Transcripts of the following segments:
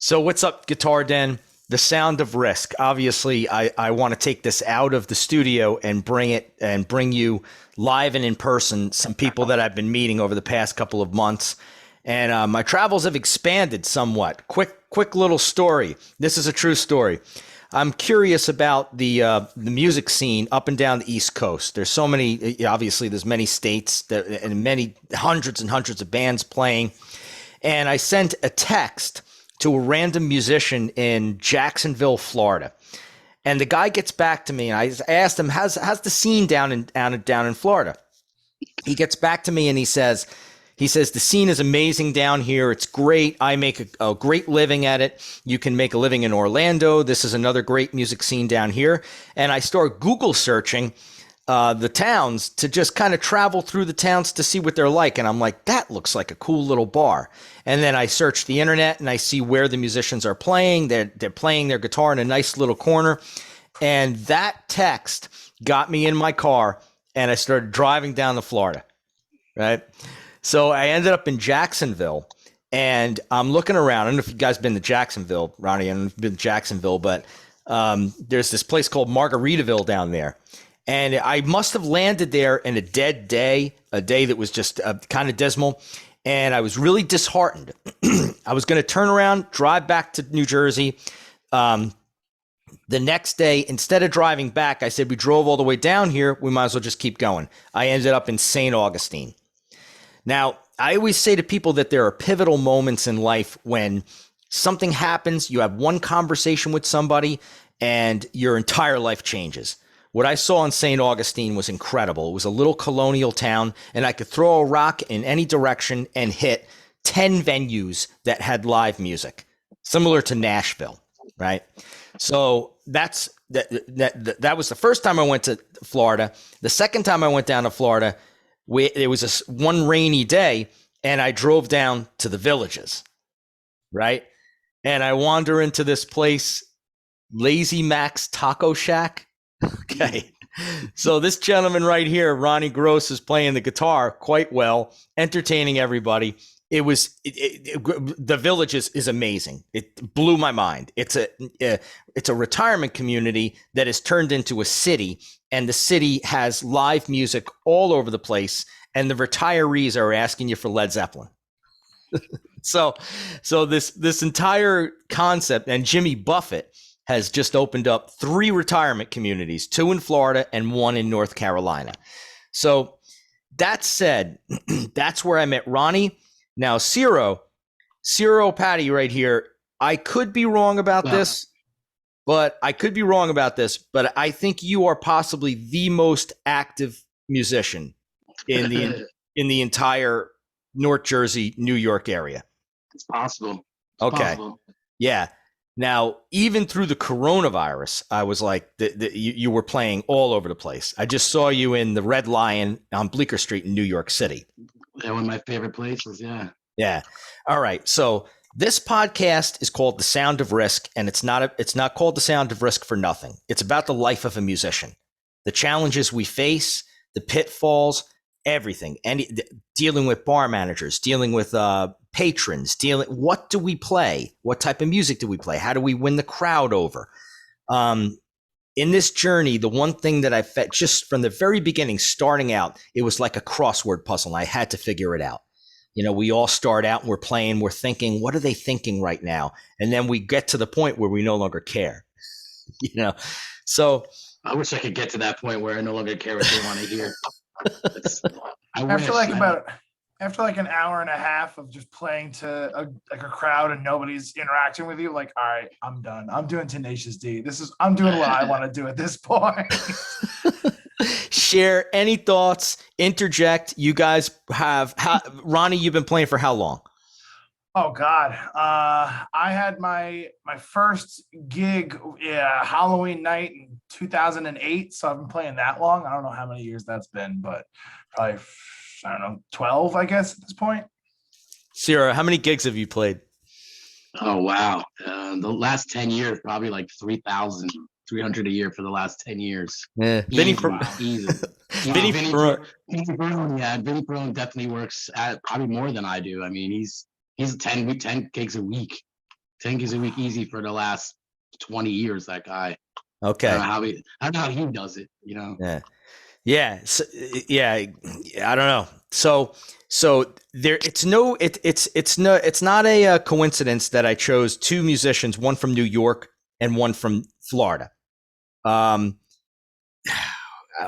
So what's up, Guitar Den? The sound of risk. Obviously, I want to take this out of the studio and bring you live and in person some people that I've been meeting over the past couple of months. And my travels have expanded somewhat. Quick little story. This is a true story. I'm curious about the music scene up and down the East Coast. There's so many. Obviously, there's many states and many hundreds and hundreds of bands playing. And I sent a text to a random musician in Jacksonville, Florida. And the guy gets back to me, and I asked him, "How's the scene down in Florida?" He gets back to me and he says the scene is amazing down here. It's great. I make a great living at it. You can make a living in Orlando. This is another great music scene down here. And I start Google searching the towns to just kind of travel through the towns to see what they're like. And I'm like, that looks like a cool little bar. And then I search the internet and I see where the musicians are playing. They're playing their guitar in a nice little corner. And that text got me in my car and I started driving down to Florida, right? So I ended up in Jacksonville and I'm looking around. I don't know if you guys been to Jacksonville, Ronnie. I don't know if you've been to Jacksonville, but there's this place called Margaritaville down there. And I must have landed there in a dead day, a day that was just kind of dismal. And I was really disheartened. I was going to turn around, drive back to New Jersey. The next day, instead of driving back, I said, we drove all the way down here. We might as well just keep going. I ended up in St. Augustine. Now, I always say to people that there are pivotal moments in life when something happens, you have one conversation with somebody, and your entire life changes. What I saw in St. Augustine was incredible. It was a little colonial town, and I could throw a rock in any direction and hit 10 venues that had live music, similar to Nashville, right? So that was the first time I went to Florida. The second time I went down to Florida, it was one rainy day, and I drove down to the Villages, right? And I wander into this place, Lazy Mac's Taco Shack. Okay. So this gentleman right here, Ronnie Gross, is playing the guitar quite well, entertaining everybody. The Villages is amazing. It blew my mind. It's a retirement community that is turned into a city, and the city has live music all over the place, and the retirees are asking you for Led Zeppelin. So this entire concept, and Jimmy Buffett has just opened up 3 retirement communities, 2 in Florida and 1 in North Carolina. So that said, that's where I met Ronnie. Now, Ciro Patty right here, I could be wrong about this, but I think you are possibly the most active musician in the entire North Jersey, New York area. It's possible. Okay. Yeah. Now, even through the coronavirus, I was like, you were playing all over the place. I just saw you in the Red Lion on Bleecker Street in New York City. Yeah, one of my favorite places, yeah. Yeah. All right. So this podcast is called The Sound of Risk, and it's not called The Sound of Risk for nothing. It's about the life of a musician, the challenges we face, the pitfalls, everything, and dealing with bar managers, dealing with patrons, what do we play? What type of music do we play? How do we win the crowd over? In this journey, the one thing that I felt just from the very beginning, starting out, it was like a crossword puzzle. And I had to figure it out. You know, we all start out and we're playing, we're thinking, what are they thinking right now? And then we get to the point where we no longer care, you know? So I wish I could get to that point where I no longer care what they want to hear. After like an hour and a half of just playing to a crowd and nobody's interacting with you, like, all right, I'm done. I'm doing Tenacious D. I'm doing what I want to do at this point. Share any thoughts, interject. You guys Ronnie, you've been playing for how long? Oh God. I had my first gig, Halloween night in 2008. So I've been playing that long. I don't know how many years that's been, but probably, I don't know, 12, I guess, at this point. Ciro, how many gigs have you played? Oh, wow. The last 10 years, probably like 3,300 a year for the last 10 years. Yeah. Vinny Perrone definitely works at probably more than I do. I mean, he's 10 gigs a week 10 gigs a week easy for the last 20 years. That guy. Okay. I don't know how he does it. Yeah. Yeah. So, yeah. I don't know. So there, it's not a coincidence that I chose two musicians, one from New York and one from Florida.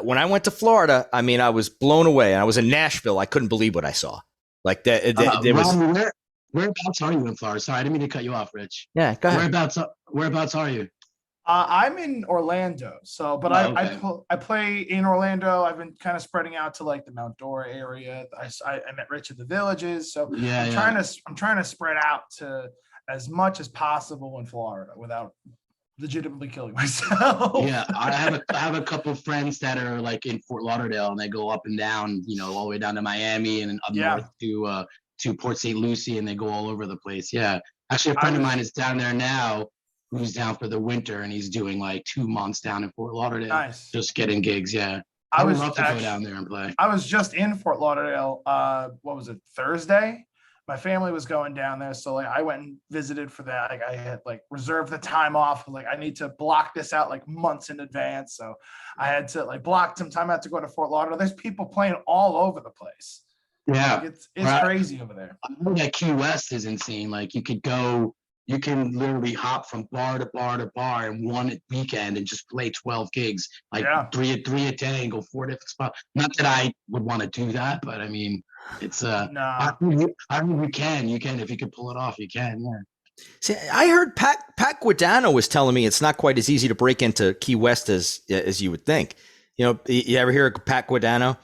When I went to Florida, I mean, I was blown away. I was in Nashville. I couldn't believe what I saw. Like that, there was. Ron, whereabouts are you in Florida? Sorry, I didn't mean to cut you off, Rich. Yeah, go ahead. Whereabouts are you? I'm in Orlando, so but I play in Orlando. I've been kind of spreading out to like the Mount Dora area. I met Rich at the Villages, so I'm trying to spread out to as much as possible in Florida without legitimately killing myself. Yeah, I have a couple of friends that are like in Fort Lauderdale, and they go up and down, all the way down to Miami and up north to Port St. Lucie, and they go all over the place. Yeah, actually, a friend of mine is down there now, who's down for the winter, and he's doing like 2 months down in Fort Lauderdale, just getting gigs. Yeah, I would love to go down there and play. I was just in Fort Lauderdale. What was it, Thursday? My family was going down there, so like I went and visited for that. Like I had like reserved the time off. Like I need to block this out like months in advance, so I had to like block some time out to go to Fort Lauderdale. There's people playing all over the place. Yeah, like it's crazy over there. I know that Key West is insane. Like you can literally hop from bar to bar to bar in one weekend and just play 12 gigs, like three a day, and go 4 different spots. Not that I would want to do that, but I mean, it's I mean, you can if you could pull it off, you can. Yeah. See, I heard Pat Guadagno was telling me it's not quite as easy to break into Key West as you would think. You ever hear of Pat Guadagno?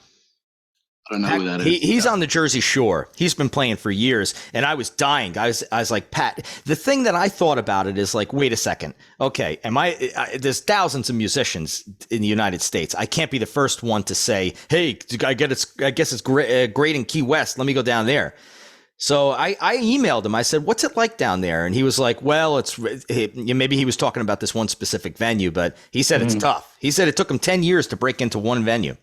I don't know who that is. He's on the Jersey Shore. He's been playing for years, and I was dying. I was like, Pat. The thing that I thought about it is like, wait a second. Okay, there's thousands of musicians in the United States. I can't be the first one to say, hey, I guess it's great in Key West. Let me go down there. So I emailed him. I said, what's it like down there? And he was like, well, maybe he was talking about this one specific venue, but he said it's tough. He said it took him 10 years to break into one venue.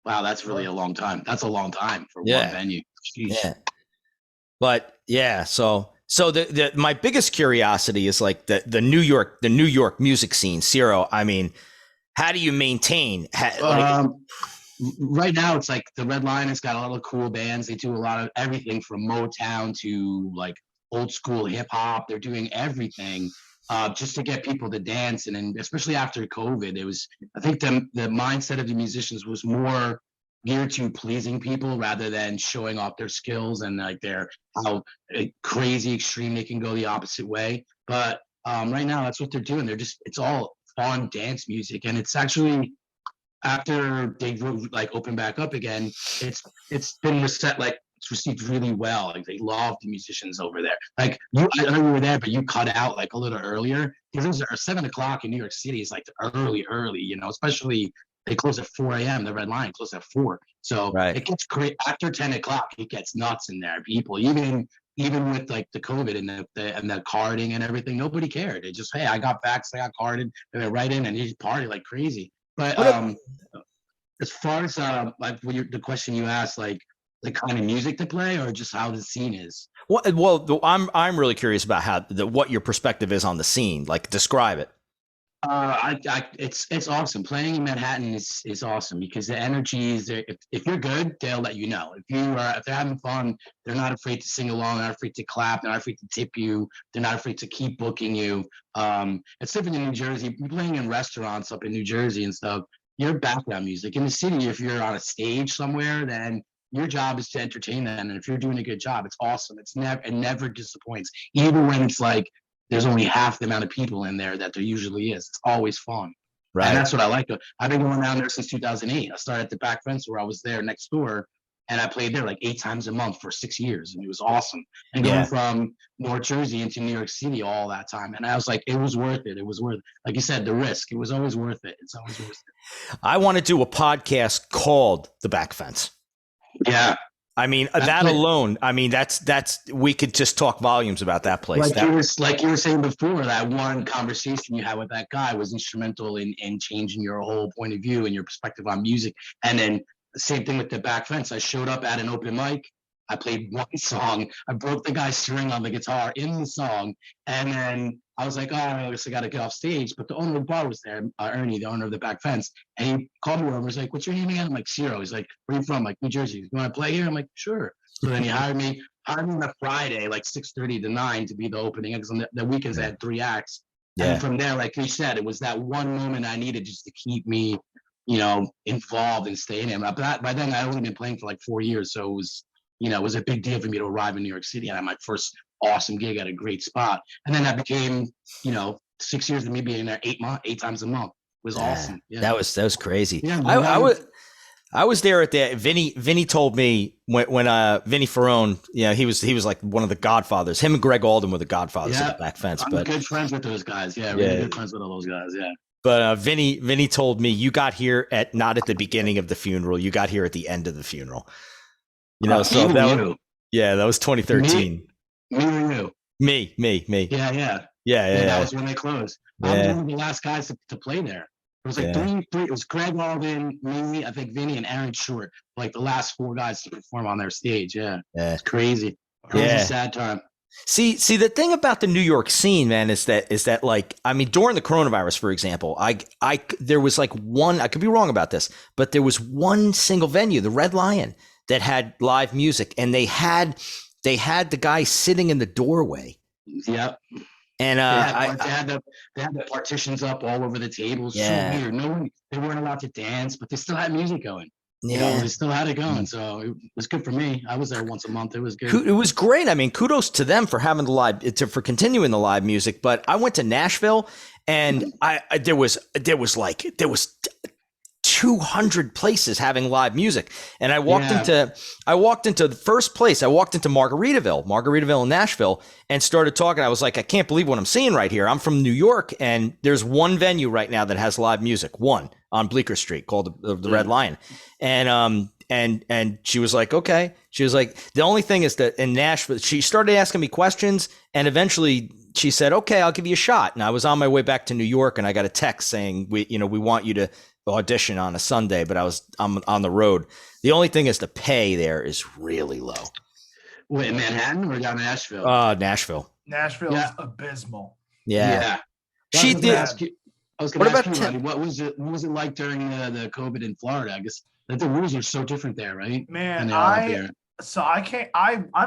Wow, that's really a long time. That's a long time for one venue. Jeez. Yeah. But yeah, so my biggest curiosity is like the New York music scene. Ciro, I mean, how do you maintain? Right now, it's like the Red Lion has got a lot of cool bands. They do a lot of everything from Motown to like old school hip hop. They're doing everything. Just to get people to dance. And especially after COVID, I think the mindset of the musicians was more geared to pleasing people rather than showing off their skills and like how crazy extreme they can go the opposite way. But right now, that's what they're doing. It's all fun dance music. And it's actually, after they like open back up again, it's been reset, like, it's received really well. Like they love the musicians over there. Like I know you were there, but you cut out like a little earlier because it was 7 o'clock in New York City. Is like early, especially they close at 4 a.m. The Red Lion closes at 4. So It gets great after 10 o'clock. It gets nuts in there. People, even with like the COVID and the carding and everything, nobody cared. It just, hey, I got vaxxed, I got carded, they went right in and you party like crazy. But as far as like the question you asked, like the kind of music to play or just how the scene is? Well, I'm really curious about what your perspective is on the scene. Like, describe it. It's awesome. Playing in Manhattan is awesome because the energy is there. If you're good, they'll let you know. If they're having fun, they're not afraid to sing along. They're not afraid to clap. They're not afraid to tip you. They're not afraid to keep booking you. It's different in New Jersey. You're playing in restaurants up in New Jersey and stuff. You're background music. In the city, if you're on a stage somewhere, then your job is to entertain them, and if you're doing a good job, it's awesome. It never disappoints, even when it's like there's only half the amount of people in there that there usually is. It's always fun, right? And that's what I like. I've been going down there since 2008. I started at the back fence where I was there next door, and I played there like 8 times a month for 6 years, and it was awesome. And going from North Jersey into New York City all that time, and I was like, it was worth it. It was worth it. Like you said, the risk. It was always worth it. It's always worth it. I want to do a podcast called The Back Fence. Yeah. I mean, that alone, I mean, that's we could just talk volumes about that place. Like you were saying before, that one conversation you had with that guy was instrumental in changing your whole point of view and your perspective on music. And then the same thing with the Back Fence. I showed up at an open mic. I played one song. I broke the guy's string on the guitar in the song, and then I was like, "Oh, I guess I got to get off stage." But the owner of the bar was there, Ernie, the owner of the back fence, and he called me over. He's like, "What's your name again?" I'm like, "Zero." He's like, "Where are you from?" I'm like, "New Jersey." You want to play here? I'm like, "Sure." So then he hired me on a Friday, like 6:30 to 9, to be the opening, because on the weekends I had 3 acts. Yeah. And from there, like you said, it was that one moment I needed just to keep me, involved and staying in. But by then, I'd only been playing for like 4 years, so it was a big deal for me to arrive in New York City and have my first awesome gig at a great spot. And then that became, 6 years of me being there 8 times a month. It was awesome. Yeah. That was crazy. Yeah, I was there at the Vinny told me when Vinny Ferrone, he was like one of the godfathers. Him and Greg Alden were the godfathers of the back fence. I'm good friends with those guys. Yeah, really good friends with all those guys. Yeah. But Vinny told me you got here not at the beginning of the funeral. You got here at the end of the funeral. So that was 2013. Me or you? Me. Yeah. That was when they closed. I was one of the last guys to play there. It was like three. It was Greg Alden, me, I think Vinny, and Aaron Short, like the last 4 guys to perform on their stage. Yeah. It's crazy. It was a sad time. See, the thing about the New York scene, man, is that like, I mean, during the coronavirus, for example, there was like one, I could be wrong about this, but there was one single venue, the Red Lion, that had live music, and they had the guy sitting in the doorway. Yep. And they had the partitions up all over the tables. So weird. They weren't allowed to dance, but they still had music going. Yeah, they still had it going. So it was good for me. I was there once a month. It was good. It was great. I mean, kudos to them for having for continuing the live music. But I went to Nashville, and there was 200 places having live music. And I walked into the first place. I walked into Margaritaville in Nashville, and started talking. I was like, I can't believe what I'm seeing right here. I'm from New York, and there's one venue right now that has live music, one on Bleecker Street, called the Red Lion. And she was like, okay. She was like, the only thing is that in Nashville, she started asking me questions, and eventually she said, okay, I'll give you a shot. And I was on my way back to New York, and I got a text saying, we want you to audition on a Sunday, but I'm on the road. The only thing is the pay there is really low. Wait, in Manhattan or down in Nashville? Nashville. Nashville is abysmal. Yeah. She did. I was going to ask you, what was it like during the COVID in Florida? I guess that the rules are so different there, right? Man, I'm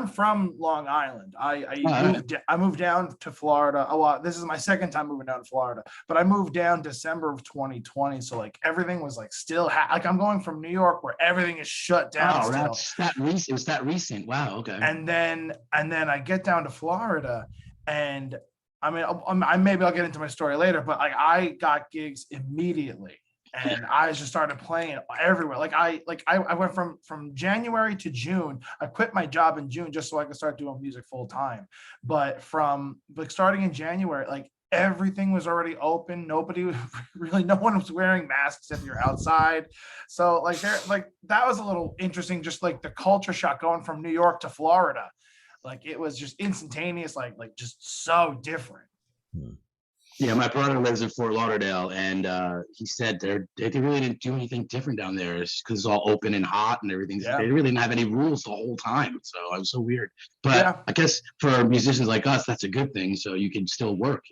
from Long Island. I moved down to Florida a lot. This is my second time moving down to Florida, but I moved down December of 2020. So like everything was like still like I'm going from New York where everything is shut down. Oh, that's that recent. It was that recent. Wow. Okay. And then I get down to Florida, and I mean, maybe I'll get into my story later, but like I got gigs immediately. And I just started playing everywhere. I went from January to June. I quit my job in June just so I could start doing music full time. But from starting in January, like everything was already open. No one was wearing masks if you're outside. So that was a little interesting. Just like the culture shock going from New York to Florida, like it was just instantaneous. Like just so different. Yeah, my brother lives in Fort Lauderdale, and he said they really didn't do anything different down there because it's all open and hot and everything. Yeah. They really didn't have any rules the whole time, so it was so weird. But I guess for musicians like us, that's a good thing. So you can still work,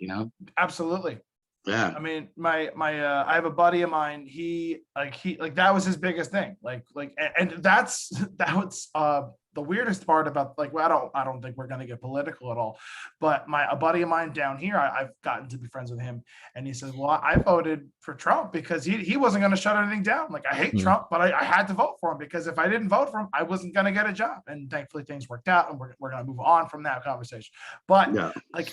Absolutely. Yeah. I mean, my I have a buddy of mine. He that was his biggest thing. And that was the weirdest part about I don't think we're gonna get political at all, but a buddy of mine down here, I've gotten to be friends with him, and he says, well, I voted for Trump because he wasn't gonna shut anything down. Like, I hate Trump, but I had to vote for him because if I didn't vote for him, I wasn't gonna get a job. And thankfully things worked out, and we're gonna move on from that conversation. But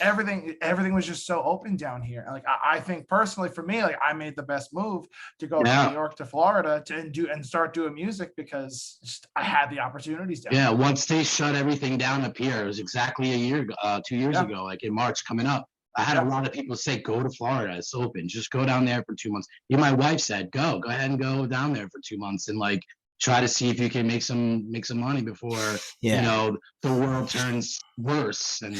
everything was just so open down here. And I think personally for me, I made the best move to go from New York to Florida and start doing music because I had the opportunities down there. Once they shut everything down up here, it was exactly a year, 2 years ago, like in March coming up. I had a lot of people say, go to Florida, it's open, just go down there for 2 months. Even my wife said, go ahead and go down there for 2 months and try to see if you can make some money before the world turns worse. And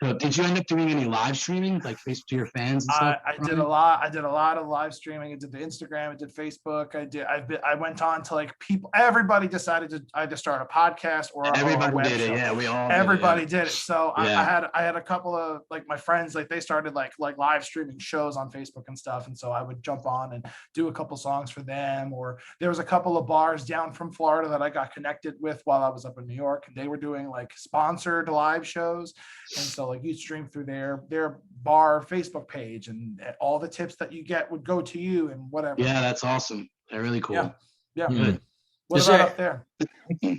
So did you end up doing any live streaming, like face to your fans and stuff? I did a lot. I did a lot of live streaming. I did the Instagram. I did Facebook. I went on to like people. Everybody decided to either start a podcast or a Everybody web did it. show. Yeah, we all. Everybody did it. So Yeah. I had a couple of like my friends, like they started like live streaming shows on Facebook and stuff. And so I would jump on and do a couple songs for them. Or there was a couple of bars down from Florida that I got connected with while I was up in New York, and they were doing like sponsored live shows. And so like you stream through their bar Facebook page, and all the tips that you get would go to you and whatever. Yeah, that's awesome. They're really cool. Yeah. Yeah. Good. What Is about there- up there?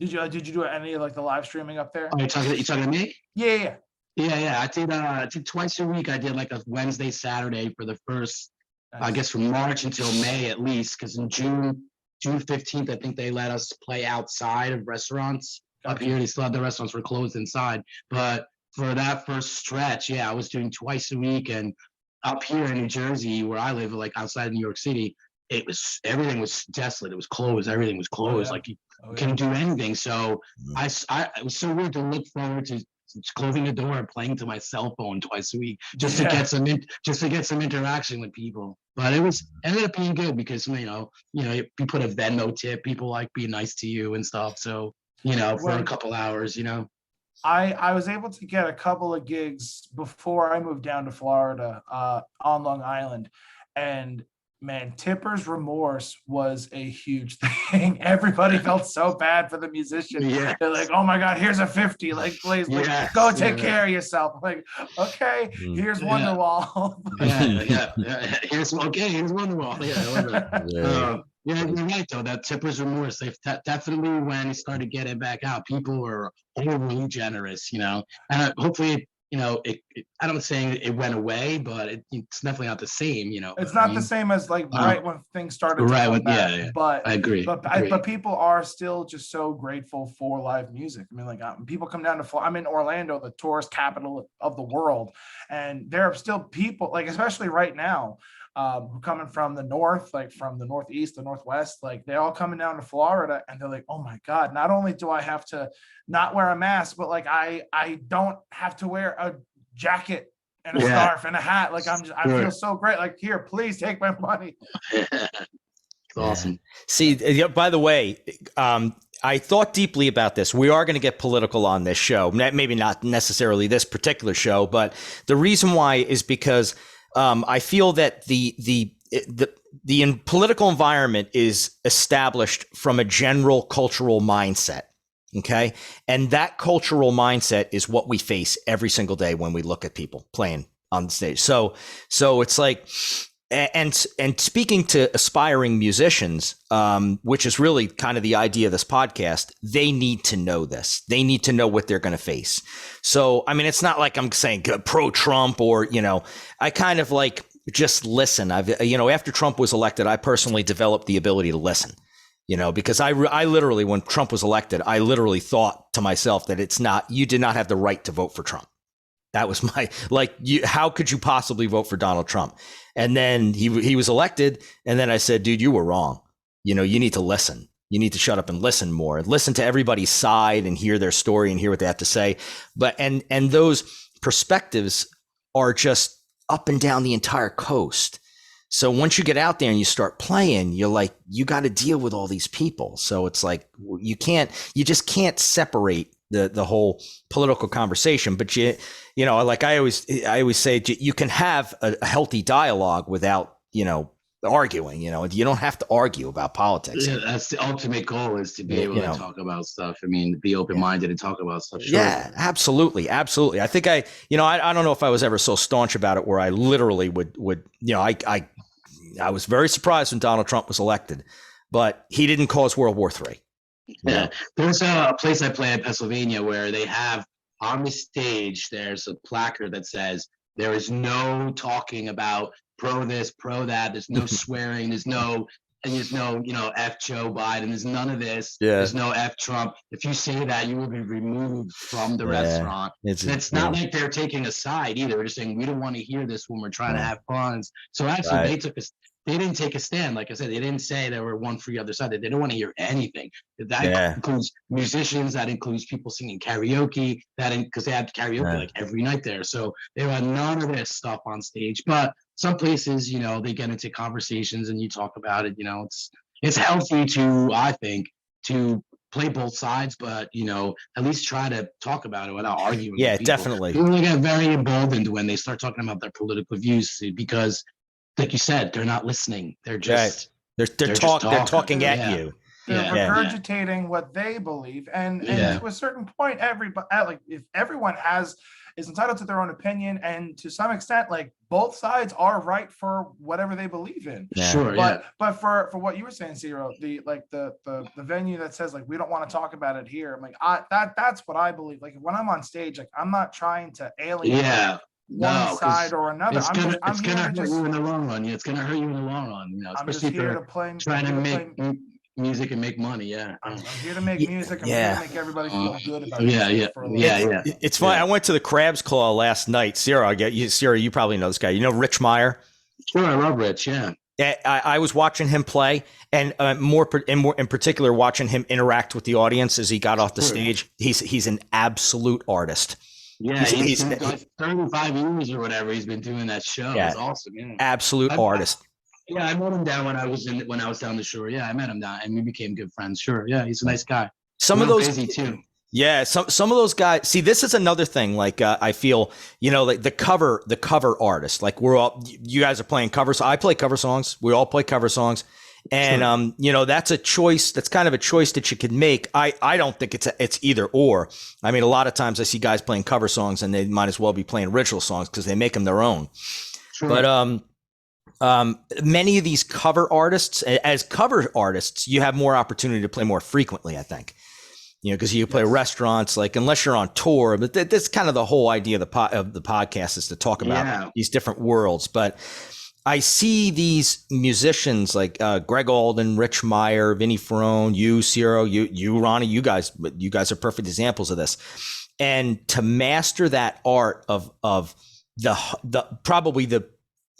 Did you do any of like the live streaming up there? Oh, you talking to me? Yeah. Yeah. I did twice a week. I did like a Wednesday, Saturday for the first, I Nice. guess from March until May at least, because in June 15th, I think they let us play outside of restaurants. Up Gotcha. here, they still had the restaurants were closed inside. But for that first stretch, yeah, I was doing twice a week. And up here in New Jersey, where I live, like outside of New York City, everything was desolate. It was closed. Everything was closed. yeah. Like you Oh, yeah. couldn't do anything. So Mm. it was so weird to look forward to closing the door and playing to my cell phone twice a week just Yeah. to get some interaction with people. But ended up being good because you put a Venmo tip, people like being nice to you and stuff. So for a When- couple hours, I was able to get a couple of gigs before I moved down to Florida, on Long Island, and man, Tipper's Remorse was a huge thing. Everybody felt so bad for the musician. Yeah. They're like, "Oh my God, here's a 50. Like, please, like, Yes, go take yeah. care of yourself." I'm like, okay, Mm. here's Yeah. Wonderwall. yeah. Here's Wonderwall. Yeah, whatever. Yeah. Yeah, you're right though. That Tipper's Remorse, they definitely when it started getting back out, people were overly generous, and hopefully, I don't saying it went away, but it's definitely not the same, It's not the same as like right when things started to right come when- back, yeah. but I agree. but people are still just so grateful for live music. I mean, like people come down to Florida. I'm in Orlando, the tourist capital of the world, and there are still people, like especially right now, who coming from the north, like from the northeast, the northwest, like they're all coming down to Florida, and they're like, "Oh my God! Not only do I have to not wear a mask, but like I don't have to wear a jacket and a Yeah. scarf and a hat. Like I Sure. feel so great. Like here, please take my money." It's awesome. See, by the way, I thought deeply about this. We are going to get political on this show. Maybe not necessarily this particular show, but the reason why is because I feel that the political environment is established from a general cultural mindset. Okay. And that cultural mindset is what we face every single day when we look at people playing on the stage. So it's like, and speaking to aspiring musicians, which is really kind of the idea of this podcast, they need to know this. They need to know what they're going to face. So, I mean, it's not like I'm saying pro Trump or, I kind of like just listen. After Trump was elected, I personally developed the ability to listen. Because I literally, when Trump was elected, I literally thought to myself that you did not have the right to vote for Trump. That was how could you possibly vote for Donald Trump? And then he was elected. And then I said, dude, you were wrong. You need to listen. You need to shut up and listen more and listen to everybody's side and hear their story and hear what they have to say. But, and those perspectives are just up and down the entire coast. So once you get out there and you start playing, you're like, you got to deal with all these people. So it's like, you just can't separate the whole political conversation. But like I always say, you can have a healthy dialogue without, arguing, you don't have to argue about politics. Yeah, that's the ultimate goal is to be able to talk about stuff. I mean, be open-minded and talk about stuff. Sure. Yeah, absolutely. Absolutely. I think I don't know if I was ever so staunch about it where I literally would, I was very surprised when Donald Trump was elected, but he didn't cause World War III. Yeah. There's a place I play in Pennsylvania where they have on the stage, there's a placard that says, there is no talking about pro this, pro that. There's no swearing. There's no, F Joe Biden. There's none of this. Yeah. There's no F Trump. If you say that, you will be removed from the restaurant. It's not like they're taking a side either. They're just saying, we don't want to hear this when we're trying to have fun. So actually, Right. they didn't take a stand. Like I said, they didn't say there were one for the other side. They didn't want to hear anything. That Yeah. includes musicians. That includes people singing karaoke. Because they had karaoke Yeah. like every night there. So they had none of this stuff on stage. But some places, they get into conversations and you talk about it. It's healthy I think, to play both sides, but at least try to talk about it without arguing. Yeah, with people. definitely. People get very emboldened when they start talking about their political views because, like you said, they're not listening. They're just They're just talking talking. at Yeah. you. They're Yeah. regurgitating what they believe, and Yeah. to a certain point, everybody, like, if everyone is entitled to their own opinion, and to some extent, like, both sides are right for whatever they believe in. Yeah. Sure. Yeah. But for what you were saying, Zero, the venue that says, like, we don't want to talk about it here. I'm like, that's what I believe. Like, when I'm on stage, like, I'm not trying to alienate Yeah. one No, 'cause side or another. it's I'm gonna here to hurt just you in the long run. Yeah, it's gonna hurt you in the long run. I'm just Especially if here to you're play. trying to I'm make music and make money. Yeah. here to make music. I'm here to make everybody feel good about Yeah, music yeah, for a little yeah, bit. yeah. It's funny. Yeah. I went to the Crab's Claw last night. Sarah, you probably know this guy. You know Rich Meyer? Sure, I love Rich. Yeah. I was watching him play, and more in particular, watching him interact with the audience as he got off the Sure. stage. He's an absolute artist. Yeah, he's he's- like 35 years or whatever. He's been doing that show. Yeah. It's awesome. Yeah. Absolute artist. Yeah, I met him down when I was down the shore. Yeah, I met him down, and we became good friends. Sure. Yeah, he's a nice guy. Some of Real those busy too. Yeah, some of those guys. See, this is another thing. Like I feel, like the cover artist. Like you guys are playing covers. I play cover songs. We all play cover songs, and that's a choice. That's kind of a choice that you could make. I don't think it's either or. I mean, a lot of times I see guys playing cover songs, and they might as well be playing original songs because they make them their own. Sure. But many of these cover artists, as cover artists, you have more opportunity to play more frequently, I think. Because you play restaurants, like, unless you're on tour, but that's kind of the whole idea of the podcast, is to talk about these different worlds. But I see these musicians like Greg Alden, Rich Meyer, Vinnie Ferrone, you, Ciro, you, Ronnie, you guys are perfect examples of this. And to master that art of the probably the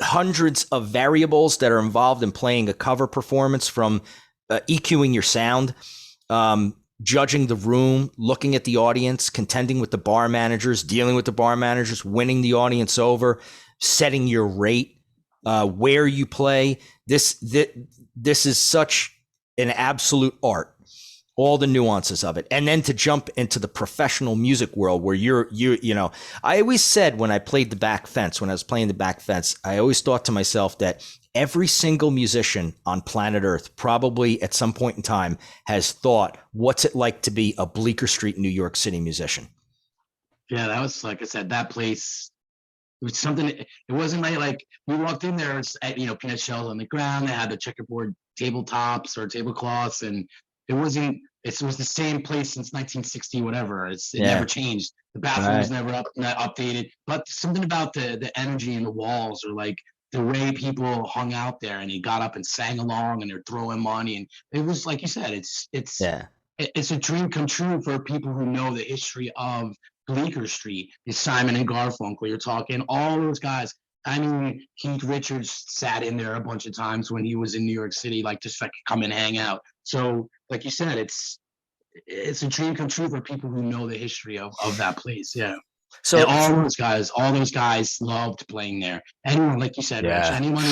hundreds of variables that are involved in playing a cover performance, from EQing your sound, judging the room, looking at the audience, contending with the bar managers, dealing with the bar managers, winning the audience over, setting your rate, where you play. This is such an absolute art, all the nuances of it. And then to jump into the professional music world where I always said when I played the back fence, when I was playing the back fence, I always thought to myself that every single musician on planet Earth, probably at some point in time, has thought, what's it like to be a Bleecker Street, New York City musician? Yeah, that was, like I said, that place. It was something. It wasn't like we walked in there. It's peanut shells on the ground. They had the checkerboard tabletops or tablecloths, and it wasn't. It was the same place since 1960, whatever. It never changed. The bathroom was never updated. But something about the energy in the walls, or like the way people hung out there, and they got up and sang along, and they're throwing money, and it was, like you said, it's a dream come true for people who know the history of Bleecker Street. Is Simon and Garfunkel, you're talking all those guys. I mean, Keith Richards sat in there a bunch of times when he was in New York City, like, just like come and hang out. So, like you said, it's a dream come true for people who know the history of that place. Yeah. So and all those guys loved playing there. Anyone, like you said, Rich, anyone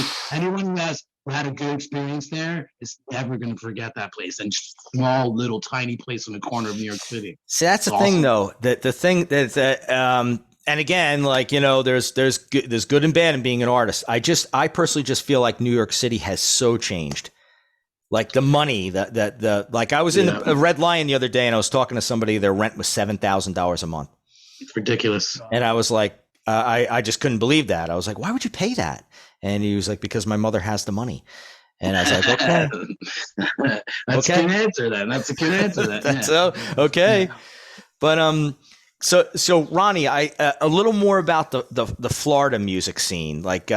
who has had a good experience there is never going to forget that place. And small, little, tiny place in the corner of New York City. See, that's the thing, though. The thing that and again, like, there's good and bad in being an artist. I personally just feel like New York City has so changed. Like the money, like I was in a Red Lion the other day, and I was talking to somebody. Their rent was $7,000 a month. It's ridiculous. And I was like, I just couldn't believe that. I was like, why would you pay that? And he was like, because my mother has the money. And I was like, okay. That's a good answer then. That's a good answer then. Okay. Yeah. But so Ronnie, a little more about the Florida music scene. Like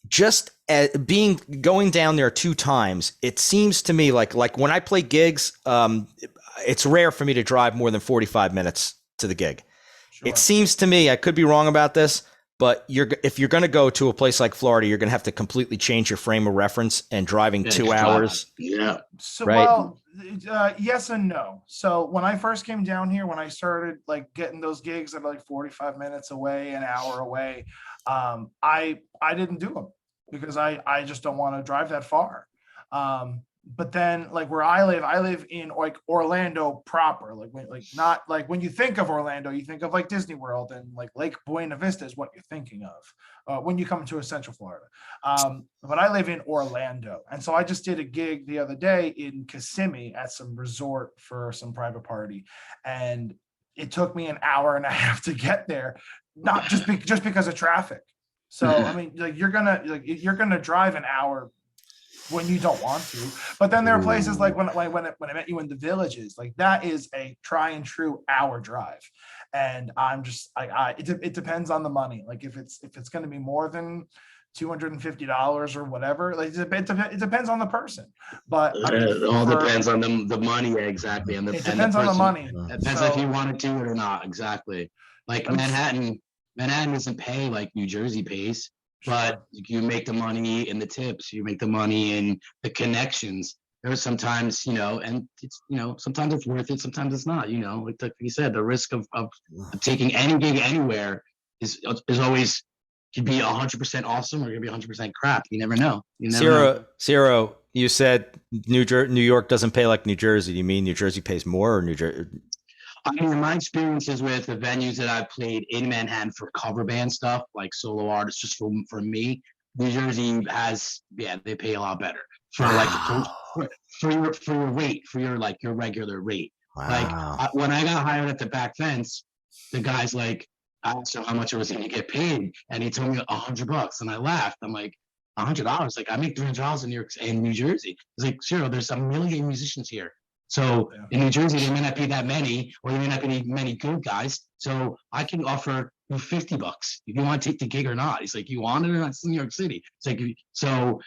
just going down there 2 times, it seems to me like when I play gigs, it's rare for me to drive more than 45 minutes to the gig. Sure. It seems to me, I could be wrong about this, But if you're going to go to a place like Florida, you're going to have to completely change your frame of reference, and driving Yeah, 2 hours, Yeah. So, right? well, yes and no. So when I first came down here, when I started like getting those gigs that are like 45 minutes away, an hour away, I didn't do them because I just don't want to drive that far. But then like where I live in like Orlando proper, like not like when you think of Orlando, you think of like Disney World, and like Lake Buena Vista is what you're thinking of when you come to a Central Florida. But I live in Orlando. And so I just did a gig the other day in Kissimmee at some resort for some private party. And it took me an hour and a half to get there, not just because of traffic. So I mean, like you're gonna drive an hour when you don't want to. But then there are places like when I met you in the Villages, like that is a try and true hour drive. And I'm just it depends on the money. Like if it's going to be more than $250 or whatever, like it depends on the person. But I mean, It all depends on the money, exactly, and it the depends on the person. money. It depends if you want to do it or not. Exactly. Like Manhattan doesn't pay like New Jersey pays, but you make the money in the tips. You make the money in the connections. There's sometimes, and it's, sometimes it's worth it. Sometimes it's not, like you said, the risk of taking any gig anywhere is always could be 100% awesome or could be 100% crap. You never know. Zero. You said New York doesn't pay like New Jersey. Do you mean New Jersey pays more, or New Jersey? I mean, my experiences with the venues that I've played in Manhattan for cover band stuff, like solo artists, just for me, New Jersey they pay a lot better for like for your rate, for your like your regular rate. Wow. Like when I got hired at the back fence, the guy's like, I asked him how much I was going to get paid, and he told me $100, and I laughed. I'm like, $100? Like I make $300 in New Jersey. He's like, sure, there's a million musicians here. So in New Jersey, there may not be that many, or there may not be many good guys. So I can offer you $50 if you want to take the gig or not. He's like, you want it or not? It's in New York City. It's like, so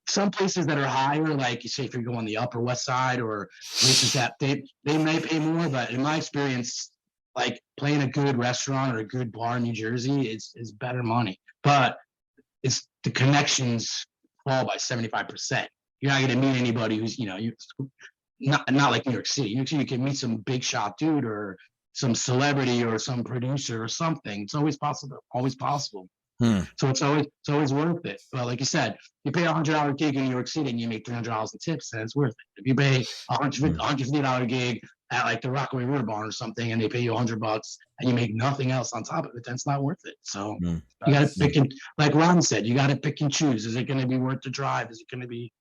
some places that are higher, like you say, if you go on the Upper West Side or places that they may pay more, but in my experience, like playing a good restaurant or a good bar in New Jersey is better money. But it's the connections fall by 75%. You're not going to meet anybody who's, not like New York City. New York City, you can meet some big shot dude or some celebrity or some producer or something. It's always possible. So it's always worth it. But like you said, you pay $100 gig in New York City and you make $300 in tips, then it's worth it. If you pay $150 gig at like the Rockaway River Barn or something, and they pay you $100 and you make nothing else on top of it, then it's not worth it. So you got to pick and, like Ron said, you got to pick and choose. Is it going to be worth the drive? Is it going to be,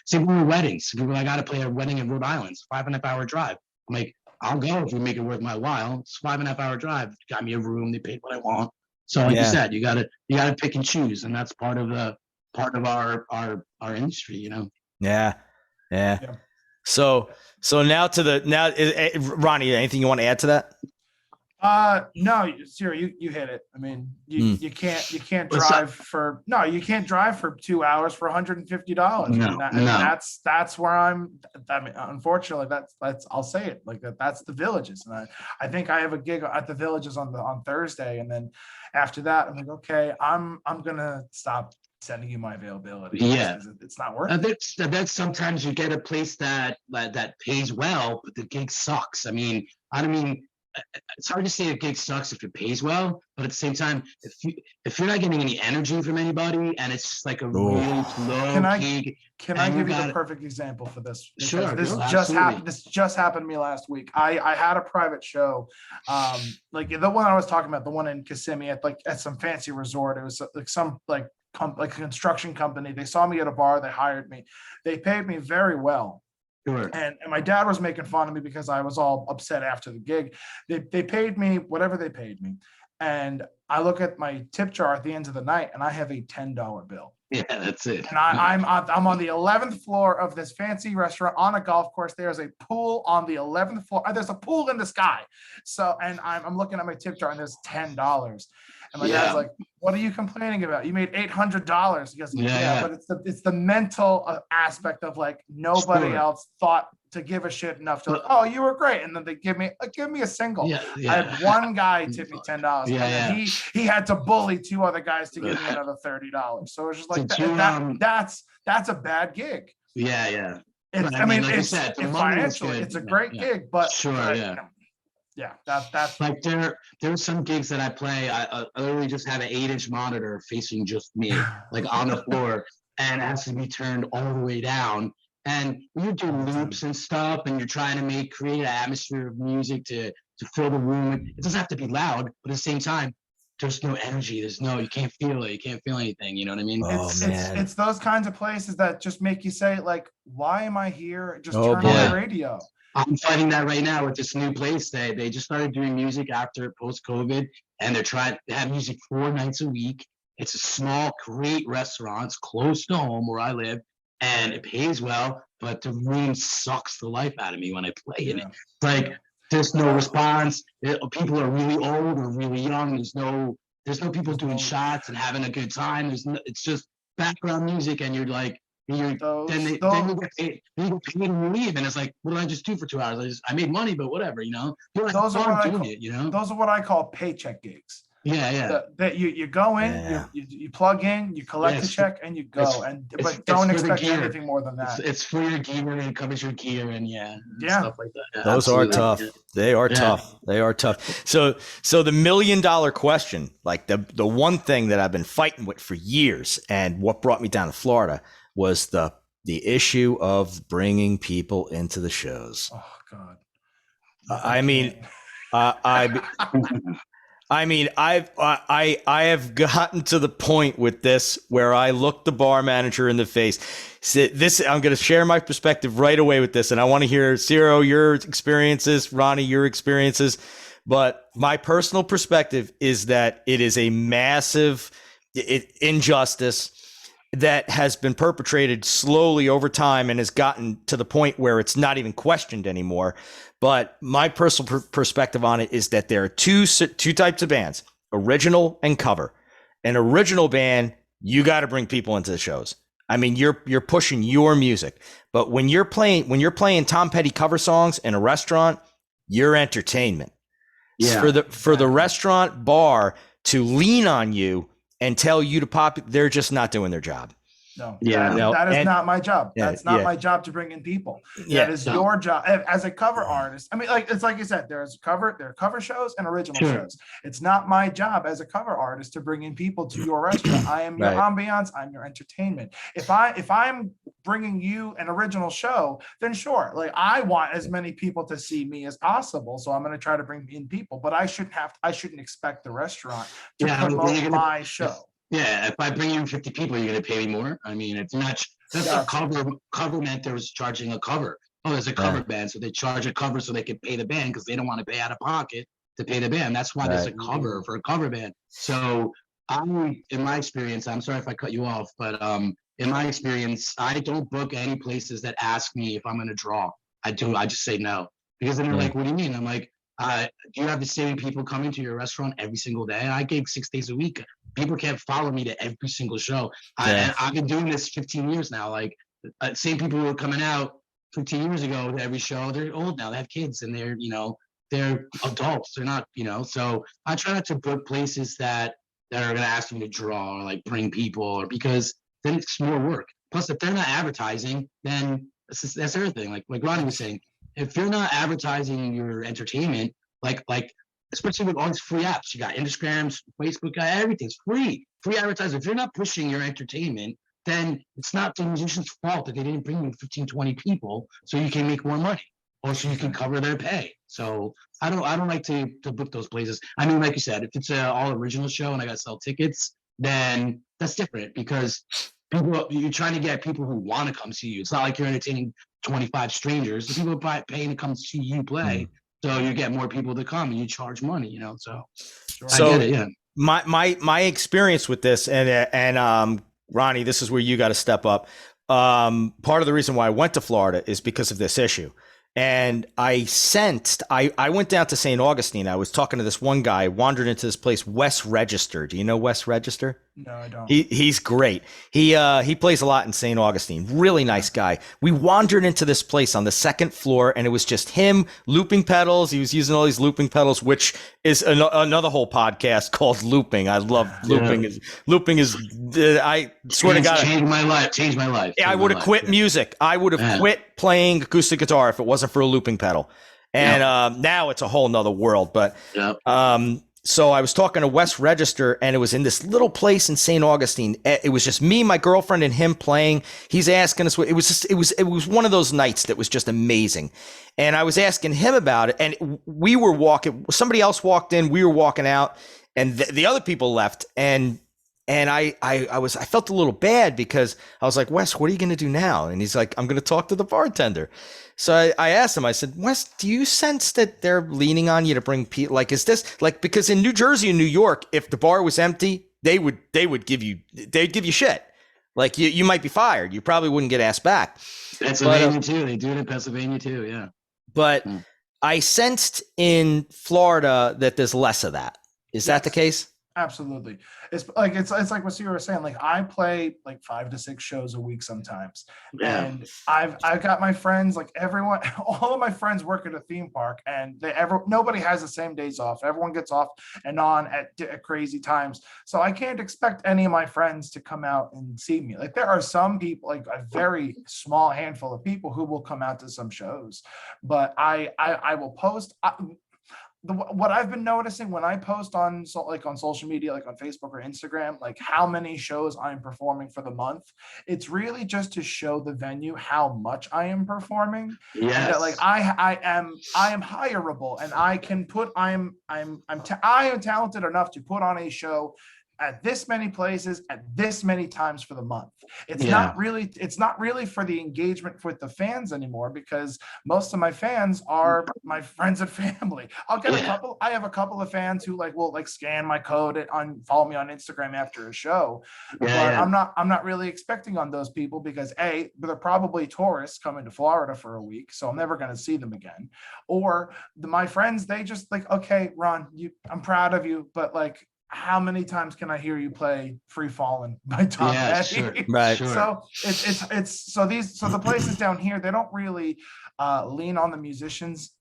same with weddings. People, I got to play a wedding in Rhode Island. It's a 5.5 hour drive. I'm like, I'll go if you make it worth my while. It's 5.5 hour drive. Got me a room. They paid what I want. So like you said, you gotta pick and choose, and that's part of our industry, Yeah. So now Ronnie, anything you want to add to that? No, Siri, you hit it. I mean, you can't drive for 2 hours for $150. No. That's where I mean, unfortunately, that's I'll say it like that. That's the Villages, and I think I have a gig at the Villages on Thursday, and then after that, I'm like, okay, I'm gonna stop sending you my availability. Yeah, it's not worth it. That's sometimes you get a place that pays well, but the gig sucks. I mean, it's hard to say a gig sucks if it pays well, but at the same time, if you're not getting any energy from anybody and it's just like a really low gig. Can I give you the perfect example for this? Sure. This just happened. This just happened to me last week. I had a private show, like the one I was talking about, the one in Kissimmee at some fancy resort. It was like some like a construction company. They saw me at a bar. They hired me. They paid me very well. Sure. And my dad was making fun of me because I was all upset after the gig. They paid me whatever they paid me. And I look at my tip jar at the end of the night and I have a $10 bill. Yeah, that's it. And I'm on the 11th floor of this fancy restaurant on a golf course. There's a pool on the 11th floor. There's a pool in the sky. So, and I'm looking at my tip jar and there's $10. And my dad's like, what are you complaining about? You made $800. He goes, yeah, but it's the mental aspect of like nobody else thought to give a shit enough to, oh, you were great, and then they give me a single. Yeah, I yeah. had one guy tip me $10, Yeah, and then yeah. he had to bully 2 other guys to give me another $30. So it's just like Did you, that's a bad gig. Yeah, yeah. It's, But, I mean, like you it's said, the it money was financially, good. it's a great Yeah. gig, but Sure, yeah. you know, yeah, that's Like there are some gigs that I play. I literally just have an 8-inch monitor facing just me, like on the floor, and it has to be turned all the way down. And when you're doing loops and stuff, and you're trying to create an atmosphere of music to fill the room. It doesn't have to be loud, but at the same time, there's no energy. You can't feel it. You can't feel anything. You know what I mean? It's those kinds of places that just make you say, like, why am I here? Just Oh, turn boy. on the radio. I'm fighting that right now with this new place. They just started doing music after post-COVID, and they have music 4 nights a week. It's a small, great restaurant. It's close to home where I live, and it pays well, but the room sucks the life out of me when I play in it. Like, there's no response. People are really old or really young. There's no people doing shots and having a good time. It's just background music, and you're like, then you get paid and you leave, and it's like, what did I just do for 2 hours? I made money, but whatever, you know. You're like, Those are those what I call paycheck gigs. Yeah. That you go in, you plug in, you collect a check, and you go. But don't expect anything more than that. It's for your gear, and it covers your gear, and stuff like that. Yeah, those absolutely. are tough. They are tough. They are tough. So the $1 million question, like the one thing that I've been fighting with for years, and what brought me down to Florida was the issue of bringing people into the shows. Oh God. I mean, I have gotten to the point with this where I look the bar manager in the face. I'm going to share my perspective right away with this, and I want to hear, Ciro, your experiences, Ronnie, your experiences. But my personal perspective is that it is a massive injustice that has been perpetrated slowly over time and has gotten to the point where it's not even questioned anymore. But my personal perspective on it is that there are two types of bands: original and cover. An original band, you got to bring people into the shows. I mean, you're pushing your music. But when you're playing Tom Petty cover songs in a restaurant, you're entertainment. Yeah. For the restaurant bar to lean on you and tell you to pop, they're just not doing their job. No, Yeah. that is not my job. Yeah, That's not yeah. my job to bring in people. Yeah. That is your job as a cover artist. I mean, like, it's like you said, there are cover shows and original shows. It's not my job as a cover artist to bring in people to your restaurant. I am your ambiance. I'm your entertainment. If I'm bringing you an original show, then sure, like, I want as many people to see me as possible. So I'm going to try to bring in people, but I shouldn't expect the restaurant to promote my show. Yeah, if I bring you 50 people, you're going to pay me more. I mean, it's not. That's a cover meant there was charging a cover. Oh, there's a cover band, so they charge a cover so they can pay the band because they don't want to pay out of pocket to pay the band. That's why there's a cover for a cover band. So in my experience, I'm sorry if I cut you off, but in my experience, I don't book any places that ask me if I'm going to draw. I just say no, because then they're like, what do you mean? I'm like, do you have the same people coming to your restaurant every single day? I gig 6 days a week. People can't follow me to every single show. I've been doing this 15 years now. Like, same people who were coming out 15 years ago to every show, they're old now. They have kids, and they're adults. They're not, so I try not to book places that are going to ask me to draw or like bring people, or because then it's more work. Plus, if they're not advertising, then that's everything. Like Ronnie was saying, if you're not advertising your entertainment, like especially with all these free apps, you got Instagram, Facebook, everything's free advertising. If you're not pushing your entertainment, then it's not the musician's fault that they didn't bring you 15, 20 people so you can make more money, or so you can cover their pay. So I don't like to book those places. I mean, like you said, if it's an all original show and I got to sell tickets, then that's different, because you're trying to get people who want to come see you. It's not like you're entertaining 25 strangers. The people are paying to come see you play. So you get more people to come and you charge money, so I get it, yeah. My experience with this, and Ronnie, this is where you got to step up. Part of the reason why I went to Florida is because of this issue. And I went down to St. Augustine. I was talking to this one guy, wandered into this place, West Register. Do you know West Register? No, I don't. He's great. He plays a lot in St. Augustine. Really nice guy. We wandered into this place on the second floor, and it was just him looping pedals. He was using all these looping pedals, which is another whole podcast called Looping. I love looping. Yeah. Looping is I swear to God, changed my life. Changed my life. I would have quit music. I would have quit playing acoustic guitar if it wasn't for a looping pedal. And now it's a whole nother world. But so I was talking to West Register, and it was in this little place in St. Augustine. It was just me, my girlfriend, and him playing. He's asking us. It was one of those nights that was just amazing. And I was asking him about it, and we were walking. Somebody else walked in. We were walking out, and the other people left. And I felt a little bad because I was like, Wes, what are you going to do now? And he's like, I'm going to talk to the bartender. So I asked him, I said, Wes, do you sense that they're leaning on you to bring people? Like, is this like, because in New Jersey and New York, if the bar was empty, they'd give you shit. Like you might be fired. You probably wouldn't get asked back. Pennsylvania too. They do it in Pennsylvania too. Yeah. But I sensed in Florida that there's less of that. Is that the case? Absolutely. It's like what you were saying. Like I play like 5 to 6 shows a week sometimes. Yeah. And I've got my friends, like everyone, all of my friends work at a theme park, and nobody has the same days off. Everyone gets off and on at crazy times. So I can't expect any of my friends to come out and see me. Like there are some people, like a very small handful of people who will come out to some shows, but I will post. What I've been noticing when I post on social media, like on Facebook or Instagram, like how many shows I'm performing for the month, it's really just to show the venue how much I am performing. Yes. And that, like I am hireable, and I can put I am talented enough to put on a show at this many places at this many times for the month. It's not really for the engagement with the fans anymore, because most of my fans are my friends and family. I'll get I have a couple of fans who will scan my code and follow me on Instagram after a show. But I'm not really expecting on those people, because they're probably tourists coming to Florida for a week, so I'm never going to see them again. Or my friends, they just okay, Ron, I'm proud of you, but how many times can I hear you play Free Fallin' by Tom Petty? Sure. Right. Sure. So so the places down here, they don't really lean on the musicians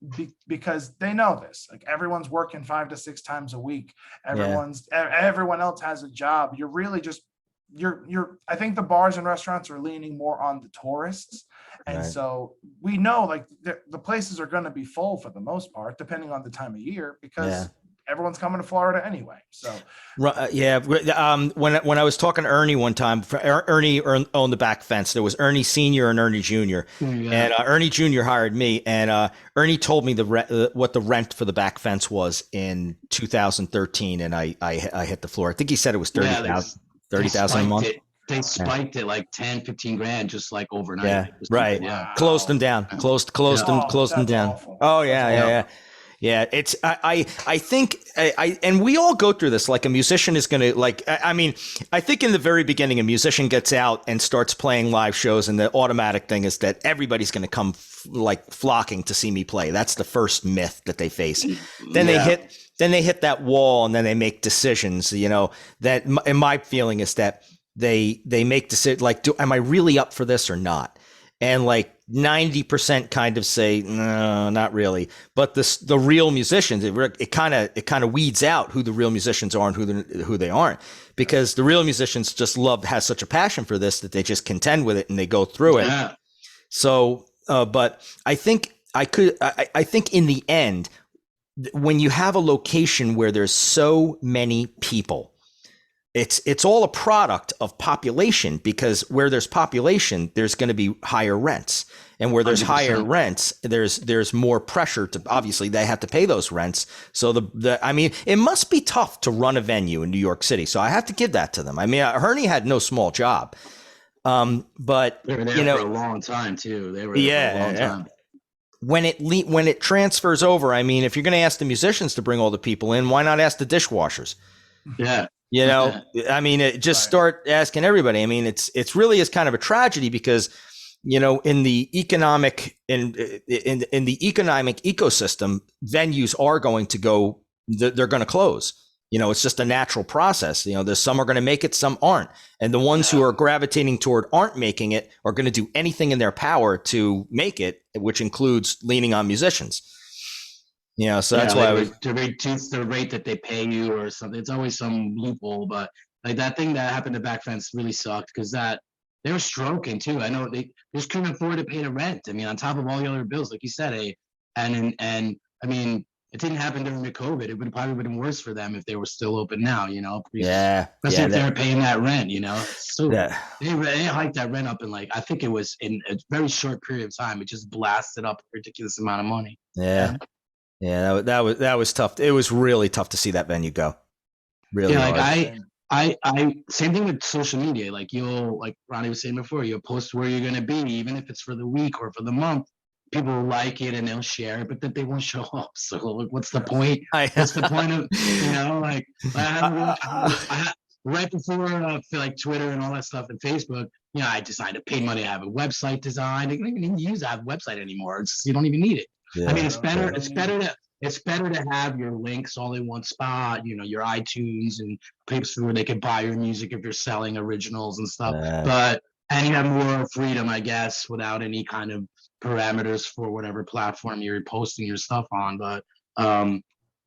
because they know this. Like everyone's working 5 to 6 times a week. Everyone else has a job. You're really just I think the bars and restaurants are leaning more on the tourists. And so we know the places are going to be full for the most part, depending on the time of year, because everyone's coming to Florida anyway. So when I was talking to Ernie one time, Ernie owned the Back Fence. There was Ernie Senior and Ernie Junior, and Ernie Junior hired me, and Ernie told me what the rent for the Back Fence was in 2013, and I hit the floor. I think he said it was $30,000 a month. They spiked it like 10, 15 grand just overnight. Yeah, right. Yeah. Closed them down. Closed them down. Awful. Oh yeah. Yeah, it's I think and we all go through this. Like a musician is going to I think in the very beginning, a musician gets out and starts playing live shows, and the automatic thing is that everybody's going to come flocking to see me play. That's the first myth that they face. Then they hit that wall, and then they make decisions. That and my feeling is that they make decisions am I really up for this or not? And 90% kind of say, no, not really. But the real musicians, it kind of weeds out who the real musicians are and who they aren't, because the real musicians just has such a passion for this that they just contend with it and they go through it. Yeah. So, but I think I think in the end, when you have a location where there's so many people, it's all a product of population, because where there's population, there's going to be higher rents, and where there's 100%. Higher rents, there's more pressure to, obviously they have to pay those rents. So it must be tough to run a venue in New York City. So I have to give that to them. I mean, Ernie had no small job, but they were there for a long time too. They were there for a long time. When it transfers over, I mean, if you're going to ask the musicians to bring all the people in, why not ask the dishwashers? Yeah. I mean, start asking everybody. I mean, it's really is kind of a tragedy, because in the economic in the economic ecosystem, venues are going to go. They're going to close. It's just a natural process. There's some are going to make it, some aren't, and the ones who are gravitating toward aren't making it are going to do anything in their power to make it, which includes leaning on musicians. So that's why to reduce the rate that they pay you or something. It's always some loophole, but like that thing that happened to Back Fence really sucked because that they were stroking too. I know they just couldn't afford to pay the rent. I mean, on top of all the other bills, like you said, and I mean, it didn't happen during the COVID. It would probably been worse for them if they were still open now. Yeah, especially if they were paying that rent. So yeah. they hiked that rent up in I think it was in a very short period of time. It just blasted up a ridiculous amount of money. Yeah. Yeah, that was tough. It was really tough to see that venue go. Really hard. I same thing with social media. Like Ronnie was saying before, you'll post where you're gonna be, even if it's for the week or for the month. People will like it and they'll share it, but then they won't show up. So what's the point? What's the point of right before like Twitter and all that stuff and Facebook, I decided to pay money to have a website designed. I don't even use that website anymore. You don't even need it. Yeah, I mean, it's better to have your links all in one spot, your iTunes and places where they can buy your music if you're selling originals and stuff. And you have more freedom, I guess, without any kind of parameters for whatever platform you're posting your stuff on. But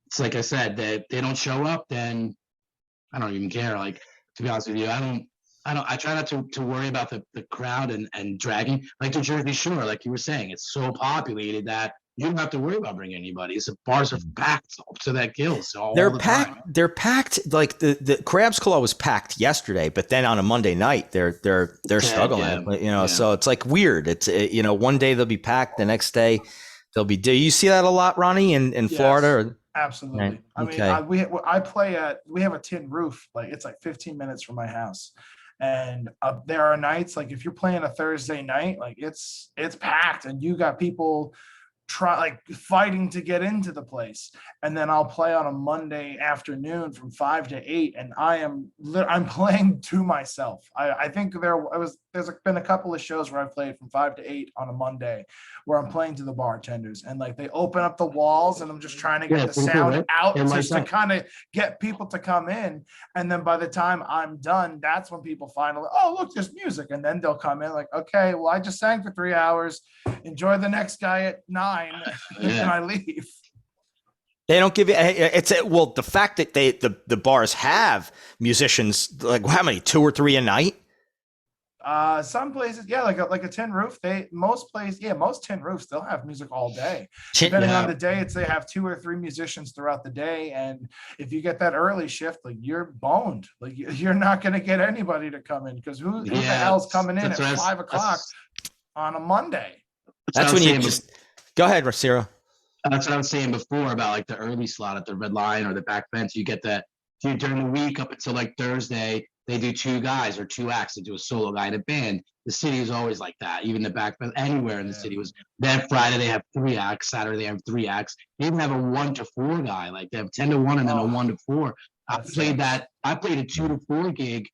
it's like I said, that they don't show up, then I don't even care. Like, to be honest with you, I try not to worry about the crowd and dragging. Like the Jersey Shore, like you were saying, it's so populated that you don't have to worry about bringing anybody. So bars are packed up to that gills. So they're packed. They're packed. Like the Crab's Claw was packed yesterday, but then on a Monday night they're struggling. Yeah. So it's like weird. It's one day they'll be packed, the next day they'll be. Do you see that a lot, Ronnie, in Florida? Or? Absolutely. Right. I mean, I play we have a tin roof. Like it's like 15 minutes from my house. And there are nights like if you're playing a Thursday night, like it's packed and you got people fighting to get into the place. And then I'll play on a Monday afternoon from 5 to 8 and I'm playing to myself. I think there's been a couple of shows where I've played from 5 to 8 on a Monday where I'm playing to the bartenders and like they open up the walls and I'm just trying to get the sound out just to kind of get people to come in. And then by the time I'm done, that's when people finally, oh, look, there's music. And then they'll come in like, okay, well, I just sang for 3 hours. Enjoy the next guy at 9 and I leave. They don't give you the fact that the bars have musicians, like how many, 2 or 3 a night? Some places, like a tin roof. Most tin roofs, they'll have music all day. Depending on the day, they have 2 or 3 musicians throughout the day. And if you get that early shift, like you're boned. Like you're not going to get anybody to come in because who the hell's coming in at 5 o'clock on a Monday? That's when you just go ahead, Ciro. That's what I was saying before about like the early slot at the Red Lion or the Back Fence. You get that during the week up until like Thursday. They do 2 guys or 2 acts. They do a solo guy in a band. The city is always like that. Even the Back Fence, anywhere in the city was. Then Friday they have 3 acts. Saturday they have 3 acts. They even have a 1 to 4 guy. Like they have 10 to 1 and then a 1 to 4. I played a 2 to 4 gig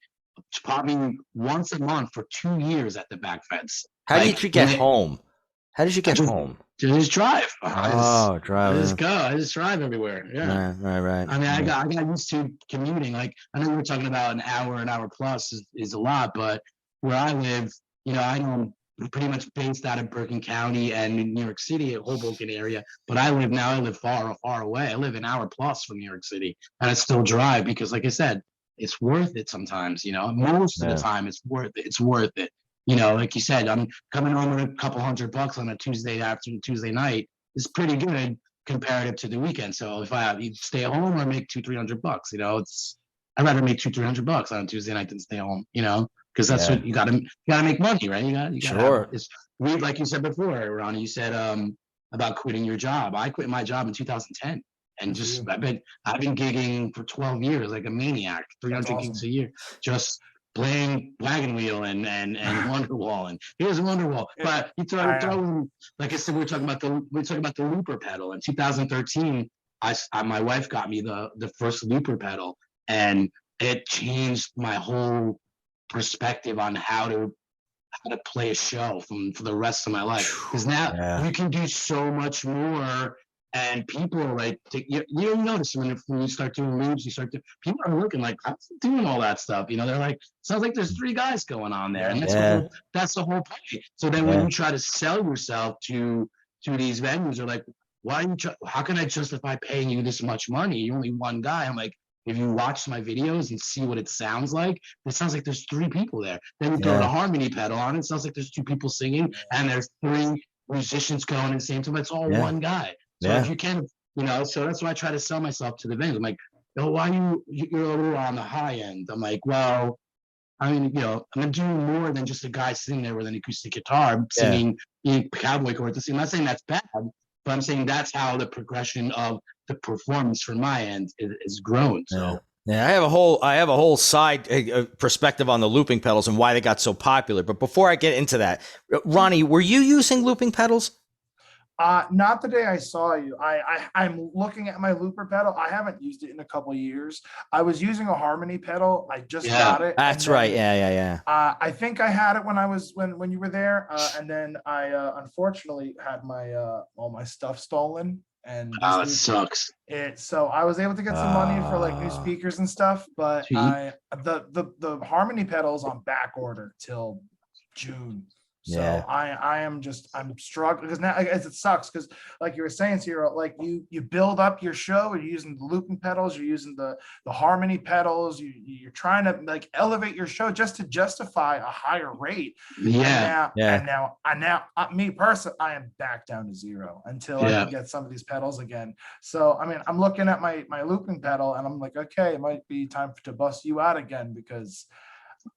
probably once a month for 2 years at the Back Fence. How did you get home? How did you get home? Just drive. Drive. I just go. I just drive everywhere. Yeah. Right. I mean, I got used to commuting. Like I know we were talking about an hour plus is a lot, but where I live, I know I'm pretty much based out of Bergen County and in New York City, Hoboken area. But I live far away. I live an hour plus from New York City, and I still drive because, like I said, it's worth it sometimes. Most of the time, it's worth it. It's worth it. Like you said, I'm coming home with a couple $100 on a Tuesday afternoon, Tuesday night is pretty good comparative to the weekend. So if I stay at home or make $200-$300, I'd rather make $200-$300 on a Tuesday night than stay home, because that's what you gotta make money, right? You gotta sure. Like you said before, Ronnie, you said about quitting your job. I quit my job in 2010 and I've been gigging for 12 years like a maniac, 300 gigs a year, just playing Wagon Wheel and Wonderwall, and here's Wonderwall. But you throw in, like I said, we're talking about the looper pedal. In 2013, my wife got me the first looper pedal, and it changed my whole perspective on how to how to play a show for the rest of my life. Because now Yeah. you can do so much more. And people like you notice when you start doing loops, people are looking like I'm doing all that stuff. You know, they're like, sounds like there's 3 guys going on there, and Yeah. that's the whole point. So then when Yeah. you try to sell yourself to these venues, they're like, why are you? How can I justify paying you this much money? You're only one guy. I'm like, if you watch my videos and see what it sounds like there's 3 people there. Then you throw the Yeah. harmony pedal on, it sounds like there's 2 people singing, and there's 3 musicians going at the same time. It's all Yeah. one guy. So Yeah. if you can, so that's why I try to sell myself to the venues. I'm like, oh, why you're a little on the high end? I'm like, well, I mean, I'm doing more than just a guy sitting there with an acoustic guitar singing cowboy chords. I'm not saying that's bad, but I'm saying that's how the progression of the performance from my end is grown. So Yeah, I have a whole side perspective on the looping pedals and why they got so popular. But before I get into that, Ronnie, were you using looping pedals? Not the day I saw you. I'm looking at my looper pedal. I haven't used it in a couple of years. I was using a harmony pedal. I just got it. That's right. Yeah. I think I had it when I was when you were there, and then I unfortunately had my all my stuff stolen. And it sucks. So I was able to get some money for like new speakers and stuff, but the harmony pedals on back order till June. So I'm struggling because now it sucks because like you were saying, Cyril, like you build up your show, you're using the looping pedals, you're using the harmony pedals, you're trying to like elevate your show just to justify a higher rate. Yeah. And now me personally, I am back down to 0 until I can get some of these pedals again. So I mean, I'm looking at my looping pedal and I'm like, okay, it might be time to bust you out again because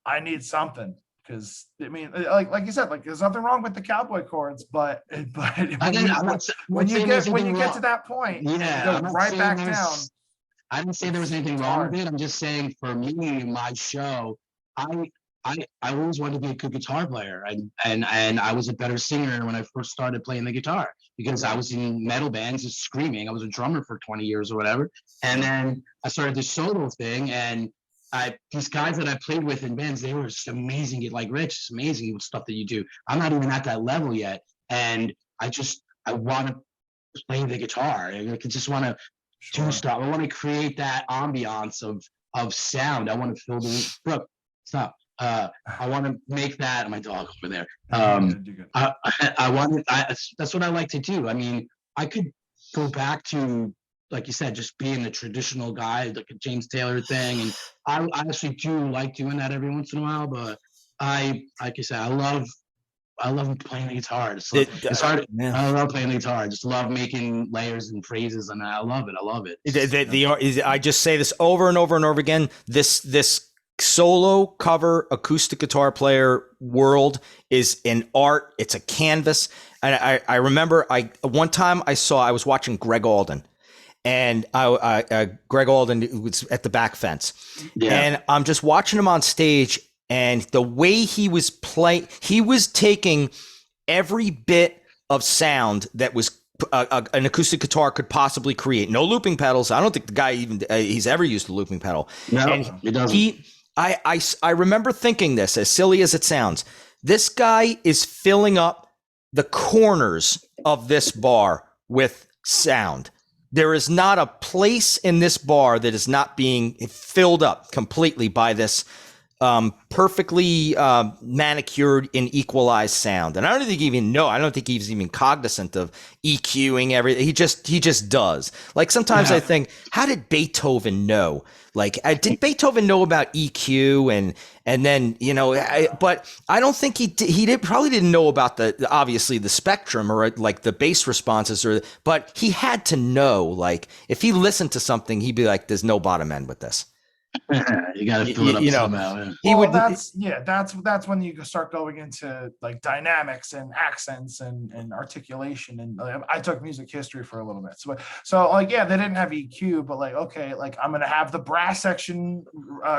I need something. Because I mean, like you said, like there's nothing wrong with the cowboy chords, but when you get to that point, you go right back down. I didn't say there was anything wrong with it. I'm just saying for me, my show, I always wanted to be a good guitar player, and I was a better singer when I first started playing the guitar because I was in metal bands just screaming. I was a drummer for 20 years or whatever, and then I started this solo thing and. These guys that I played with in bands, they were just amazing. Like Rich, it's amazing with stuff that you do. I'm not even at that level yet, and I want to play the guitar. I just want to do stuff. I want to create that ambiance of sound. I want to fill the Brooke. Stop. I want to make that. My dog over there. I want. That's what I like to do. I mean, I could go back to. Like you said, just being the traditional guy, like a James Taylor thing. And I actually do like doing that every once in a while, but like you said, I love playing the guitar. It's hard. I love playing the guitar. I just love making layers and phrases, and I love it. I just say this over and over and over again. This solo cover acoustic guitar player world is an art. It's a canvas. And I remember one time I was watching Greg Alden. And Greg Alden was at the back fence. Yeah. And I'm just watching him on stage. And the way he was playing, he was taking every bit of sound that was an acoustic guitar could possibly create. No looping pedals. I don't think the guy even he's ever used a looping pedal. No, and he doesn't. I remember thinking this, as silly as it sounds, this guy is filling up the corners of this bar with sound. There is not a place in this bar that is not being filled up completely by this perfectly manicured and equalized sound. And I don't think I don't think he's even cognizant of EQing everything. He just does. Like sometimes I think, how did Beethoven know? Like, did Beethoven know about EQ and then, but I don't think probably didn't know about obviously the spectrum or like the bass responses but he had to know, like if he listened to something, he'd be like, there's no bottom end with this. You got to fill it up somehow. That's when you start going into like dynamics and accents and articulation. And I took music history for a little bit. So like, they didn't have EQ, but like, okay, like I'm going to have the brass section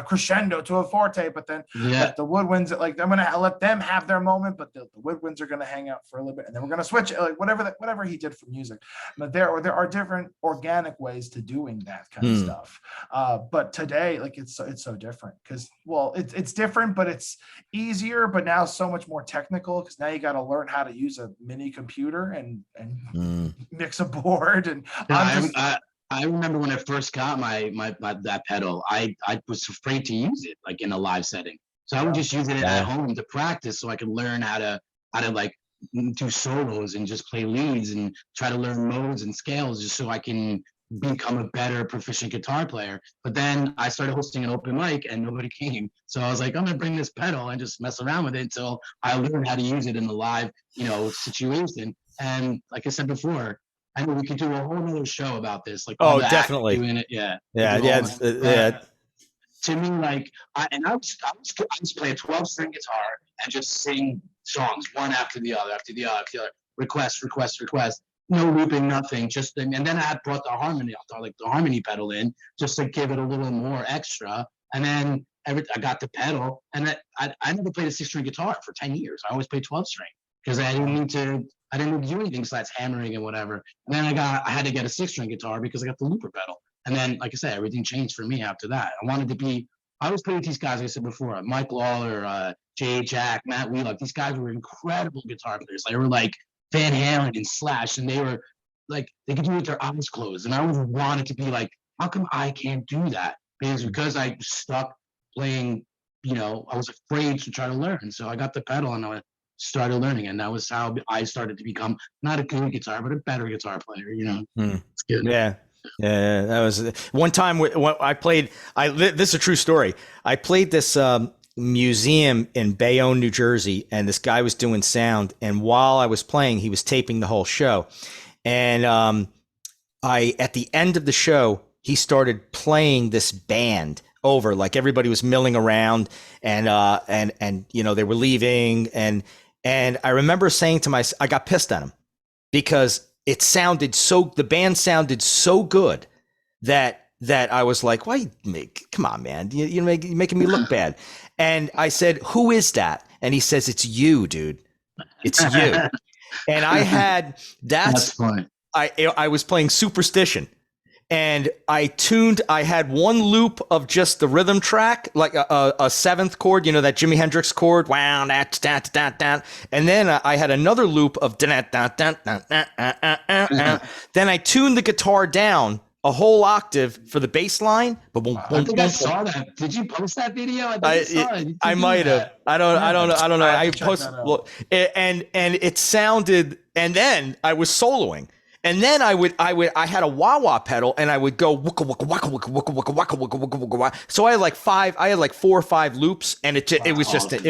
crescendo to a forte, but then like, the woodwinds, like I'm going to let them have their moment, but the woodwinds are going to hang out for a little bit. And then we're going to switch it, like whatever he did for music. But there are different organic ways to doing that kind of stuff. But today, like it's so different because well, it's different, but it's easier, but now so much more technical because now you got to learn how to use a mini computer and mix a board. And Yeah, I'm just I remember when I first got my that pedal, I was afraid to use it like in a live setting. So I would just use it Yeah. at home to practice so I could learn how to like do solos and just play leads and try to learn modes and scales just so I can become a better proficient guitar player. But then I started hosting an open mic and nobody came. So I was like, I'm gonna bring this pedal and just mess around with it until I learned how to use it in the live, situation. And like I said before, I know we could do a whole nother show about this. Like all Oh, the acting definitely. doing it. Yeah. Yeah, We do yeah, all that. yeah. To me, like I just play a 12-string guitar and just sing songs one after the other, after the other, after the other. Request. No looping, nothing. Just and then I had brought the harmony, like the harmony pedal in, just to give it a little more extra. And then I got the pedal, and I never played a 6-string guitar for 10 years. I always played 12-string because I didn't need to do anything besides hammering and whatever. And then I had to get a 6-string guitar because I got the looper pedal. And then, like I said, everything changed for me after that. I always played with these guys, like I said before, Mike Lawler, Jay Jack, Matt Wheelock. These guys were incredible guitar players. They were like Van Halen and Slash, and they were like, they could do it with their eyes closed. And I always wanted to be like, how come I can't do that? Because I was stuck playing, I was afraid to try to learn. So I got the pedal and I started learning. And that was how I started to become not a good guitar, but a better guitar player, It's good. Yeah. Yeah, that was one time when I played. This is a true story. I played this museum in Bayonne, New Jersey, and this guy was doing sound. And while I was playing, he was taping the whole show. And at the end of the show, he started playing this band over, like everybody was milling around, and they were leaving, and I remember saying to myself, I got pissed at him because the band sounded so good that I was like, why come on, man, you're making me look bad. And I said, who is that? And he says, it's you, dude. It's you. And that's funny. I was playing Superstition, and I had one loop of just the rhythm track, like a seventh chord, that Jimi Hendrix chord, wow, and then I had another loop of then I tuned the guitar down a whole octave for the bass line. I think I saw that. Did you post that video? I might have. I don't know. I posted, and it sounded, and then I was soloing. And then I had a wah-wah pedal, and I would go waka waka waka waka waka waka waka waka waka waka waka. So I had like 4 or 5 loops, and it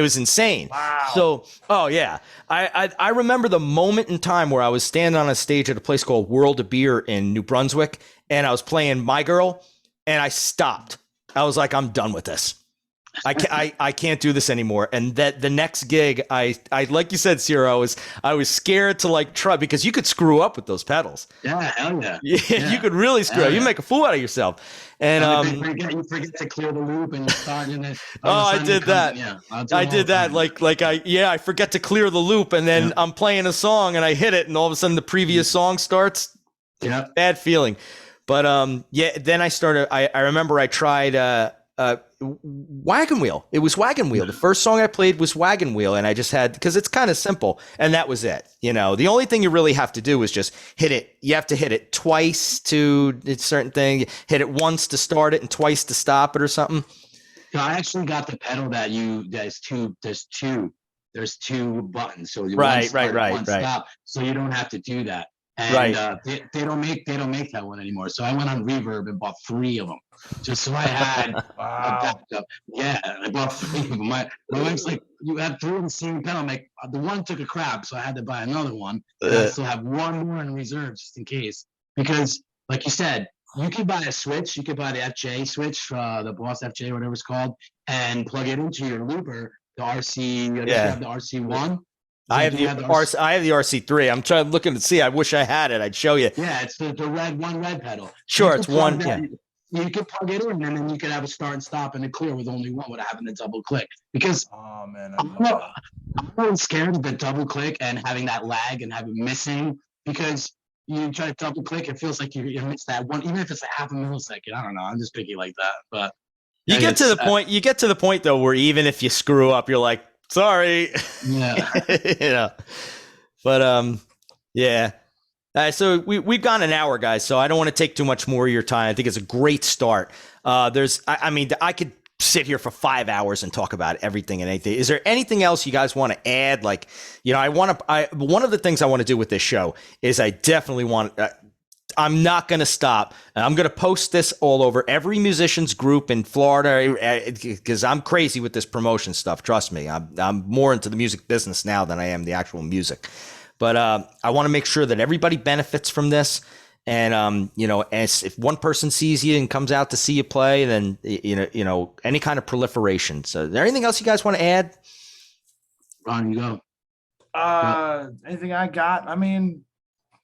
was insane. Wow. So yeah, I remember the moment in time where I was standing on a stage at a place called World of Beer in New Brunswick, and I was playing My Girl, and I stopped. I was like, I'm done with this. I can't do this anymore. And that the next gig, I like you said, Ciro, I was scared to like try, because you could screw up with those pedals. Yeah, hell yeah. Yeah. You could really screw up. You make a fool out of yourself. And you forget to clear the loop and you start in it. I did that. Yeah, I did that. I forget to clear the loop, and then I'm playing a song and I hit it, and all of a sudden the previous song starts. Yeah. Bad feeling. But then I started. I remember I tried Wagon Wheel. It was Wagon Wheel. The first song I played was Wagon Wheel, and I just had, because it's kind of simple, and that was it. The only thing you really have to do is just hit it. You have to hit it twice to a certain thing. Hit it once to start it and twice to stop it or something. So I actually got the pedal there's two buttons. So Right. Stop, so you don't have to do that. And they don't make that one anymore. So I went on Reverb and bought 3 of them, just so I had a backup. Yeah, I bought 3 of them. My wife's like, you have 3 of the same pedal. I'm like, the one took a crap, so I had to buy another one. And I still have 1 more in reserve just in case. Because, like you said, you can buy a switch. You could buy the FJ switch, the Boss FJ, whatever it's called, and plug it into your looper, the RC. You have the RC1. I have the RC3. I'm looking to see. I wish I had it. I'd show you. Yeah, it's the red pedal. Sure, it's one. Yeah. You could plug it in, and then you could have a start and stop and a clear with only one without having to double click. Because I'm really scared of the double click and having that lag and having missing, because you try to double click, it feels like you miss that one, even if it's a half a millisecond. I don't know. I'm just picky like that, but You get to the point. You get to the point though where even if you screw up, you're like, sorry. Yeah. But yeah. So we've gone an hour, guys. So I don't want to take too much more of your time. I think it's a great start. I mean, I could sit here for 5 hours and talk about everything and anything. Is there anything else you guys want to add? Like, one of the things I want to do with this show is I definitely want. I'm not going to stop. I'm going to post this all over every musician's group in Florida because I'm crazy with this promotion stuff. Trust me, I'm more into the music business now than I am the actual music. But I want to make sure that everybody benefits from this. And, as if one person sees you and comes out to see you play, then, any kind of proliferation. So is there anything else you guys want to add? Ron, you go. Anything I got? I mean,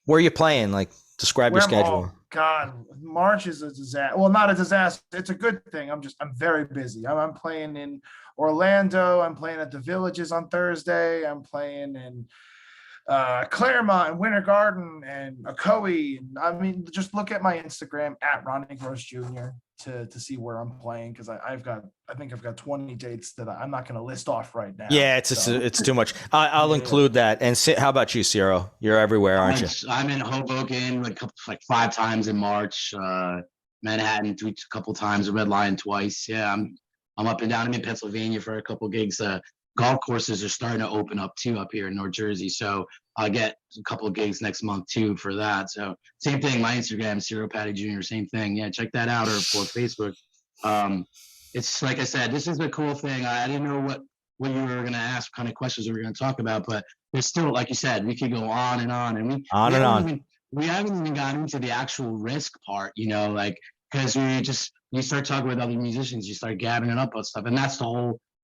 where are you playing? Like, describe your schedule. Oh, God, March is a disaster. Well, not a disaster. It's a good thing. I'm very busy. I'm playing in Orlando. I'm playing at the Villages on Thursday. I'm playing in Claremont and Winter Garden and Ocoee. I mean, just look at my Instagram at Ronnie Gross Jr. to see where I'm playing, because I think I've got 20 dates that I'm not going to list off right now. Yeah, it's too much. I'll include that. And how about you, Ciro? You're everywhere, aren't you? I'm in Hoboken like 5 times in March. Manhattan a couple times. Red Lion twice. Yeah, I'm up and down. I'm in Pennsylvania for a couple gigs. Golf courses are starting to open up too up here in North Jersey, so I'll get a couple of gigs next month too for that. So same thing, my Instagram, Ciro Patty Jr. Same thing. Yeah, check that out, or Facebook. It's like I said, this is a cool thing. I didn't know what you were going to ask, what kind of questions we were going to talk about, but there's still, like you said, we could go on and on, and we haven't even gotten into the actual risk part, because you start talking with other musicians, you start gathering it up on stuff, and that's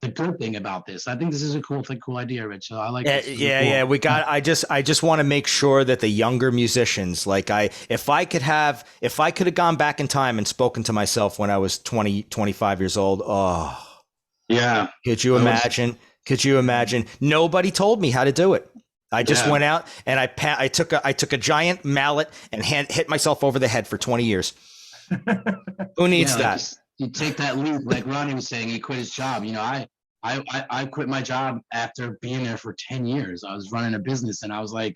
the good thing about this. I think this is a cool idea, Rich. So I like it. Yeah. I just want to make sure that the younger musicians, if I could have gone back in time and spoken to myself when I was 20, 25 years old. Oh, yeah. Could you imagine? Nobody told me how to do it. I just went out and I took a giant mallet and hit myself over the head for 20 years. Who needs that? You take that leap, like Ronnie was saying, he quit his job. I quit my job after being there for 10 years. I was running a business, and I was like,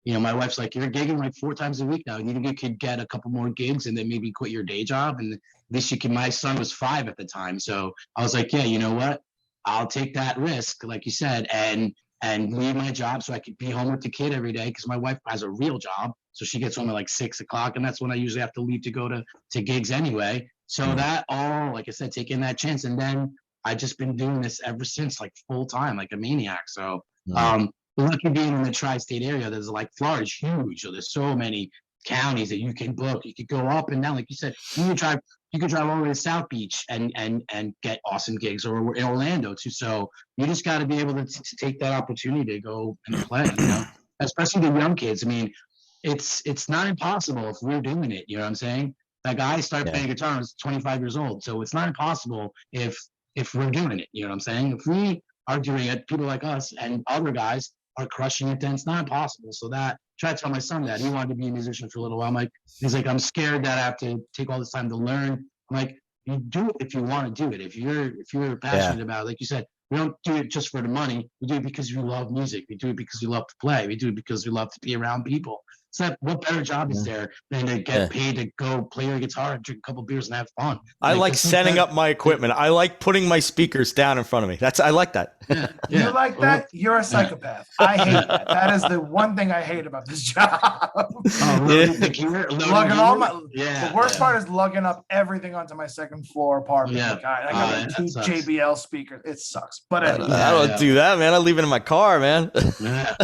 my wife's like, you're gigging like 4 times a week now. You think you could get a couple more gigs and then maybe quit your day job? And this you can. My son was 5 at the time, so I was like, yeah, you know what? I'll take that risk, like you said, and leave my job so I could be home with the kid every day, because my wife has a real job, so she gets home at like 6 o'clock, and that's when I usually have to leave to go to gigs anyway. So that all, like I said, taking that chance, and then I just been doing this ever since, like full time, like a maniac. So, lucky being in the tri-state area, there's like Florida's huge. So there's so many counties that you can book. You could go up and down, like you said. You could drive all the way to South Beach and get awesome gigs, or in Orlando too. So you just got to be able to take that opportunity to go and play. Especially the young kids. I mean, it's not impossible if we're doing it. You know what I'm saying? Like, I started playing guitar when I was 25 years old, so it's not impossible if we're doing it. You know what I'm saying? If we are doing it, people like us and other guys are crushing it, then it's not impossible. So try to tell my son that. He wanted to be a musician for a little while. He's like, I'm scared that I have to take all this time to learn. I'm like, you do it if you want to do it. If you're passionate about it, like you said, we don't do it just for the money. We do it because we love music. We do it because we love to play. We do it because we love to be around people. So what better job is there than to get paid to go play your guitar and drink a couple beers and have fun? I like setting up my equipment. I like putting my speakers down in front of me. I like that. Yeah. You like that? You're a psychopath. I hate that. That is the one thing I hate about this job. Lugging all the worst part is lugging up everything onto my second floor apartment. Yeah. Like, I got 2 JBL speakers. It sucks. But anyway. I don't do that, man. I leave it in my car, man.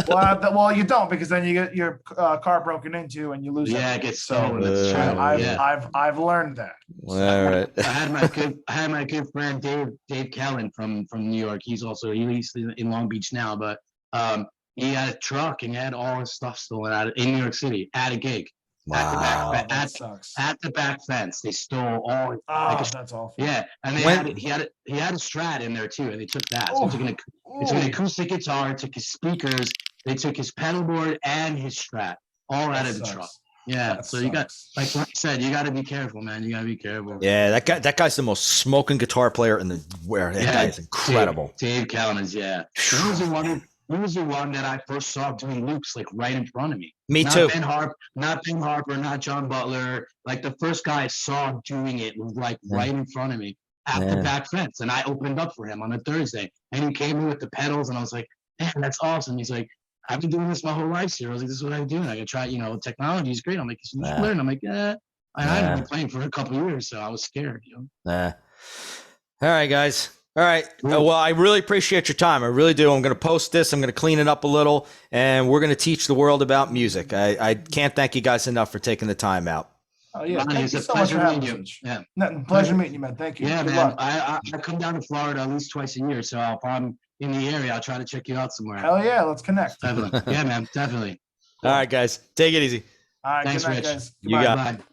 Well, you don't, because then you get your car broken into and you lose it. Yeah, it gets stolen. That's true. I've learned that. All right. I had my good friend Dave Kellen from New York. He's in Long Beach now, but he had a truck and he had all his stuff stolen in New York City at a gig. Wow. At the back fence, they stole all. That's awful. Yeah, and he had a Strat in there too, and they took that. So they took an acoustic guitar, took his speakers, they took his pedal board and his Strat, all out of the truck. Yeah. That So you got, sucks. like I said, you got to be careful, man. You got to be careful. Yeah, that guy's the most smoking guitar player in the world. That guy is incredible. Dave Callens, yeah. He was the one that I first saw doing loops like right in front of me. Me Not too. not Ben Harper, not John Butler. Like the first guy I saw doing it was like right in front of me at the back fence, and I opened up for him on a Thursday, and he came in with the pedals, and I was like, "Man, that's awesome." He's like, "I've been doing this my whole life, sir." I was like, "This is what I do, and I can try. Technology is great." I'm like, "You should learn." I'm like, "Yeah." I've been playing for a couple of years, so I was scared. All right, guys. All right. Well, I really appreciate your time. I really do. I'm going to post this. I'm going to clean it up a little, and we're going to teach the world about music. I can't thank you guys enough for taking the time out. Oh yeah, Ronnie, thank it's you a so much for pleasure having meeting us. you. Yeah. No, pleasure meeting you, man. Thank you. Yeah, Good man. luck. I come down to Florida at least twice a year, so if I'm in the area, I'll try to check you out somewhere. Hell yeah, let's connect. Definitely. Yeah, man. Definitely. All right, guys. Take it easy. All right, Thanks, good night, Rich. guys. You Goodbye. got it. Bye.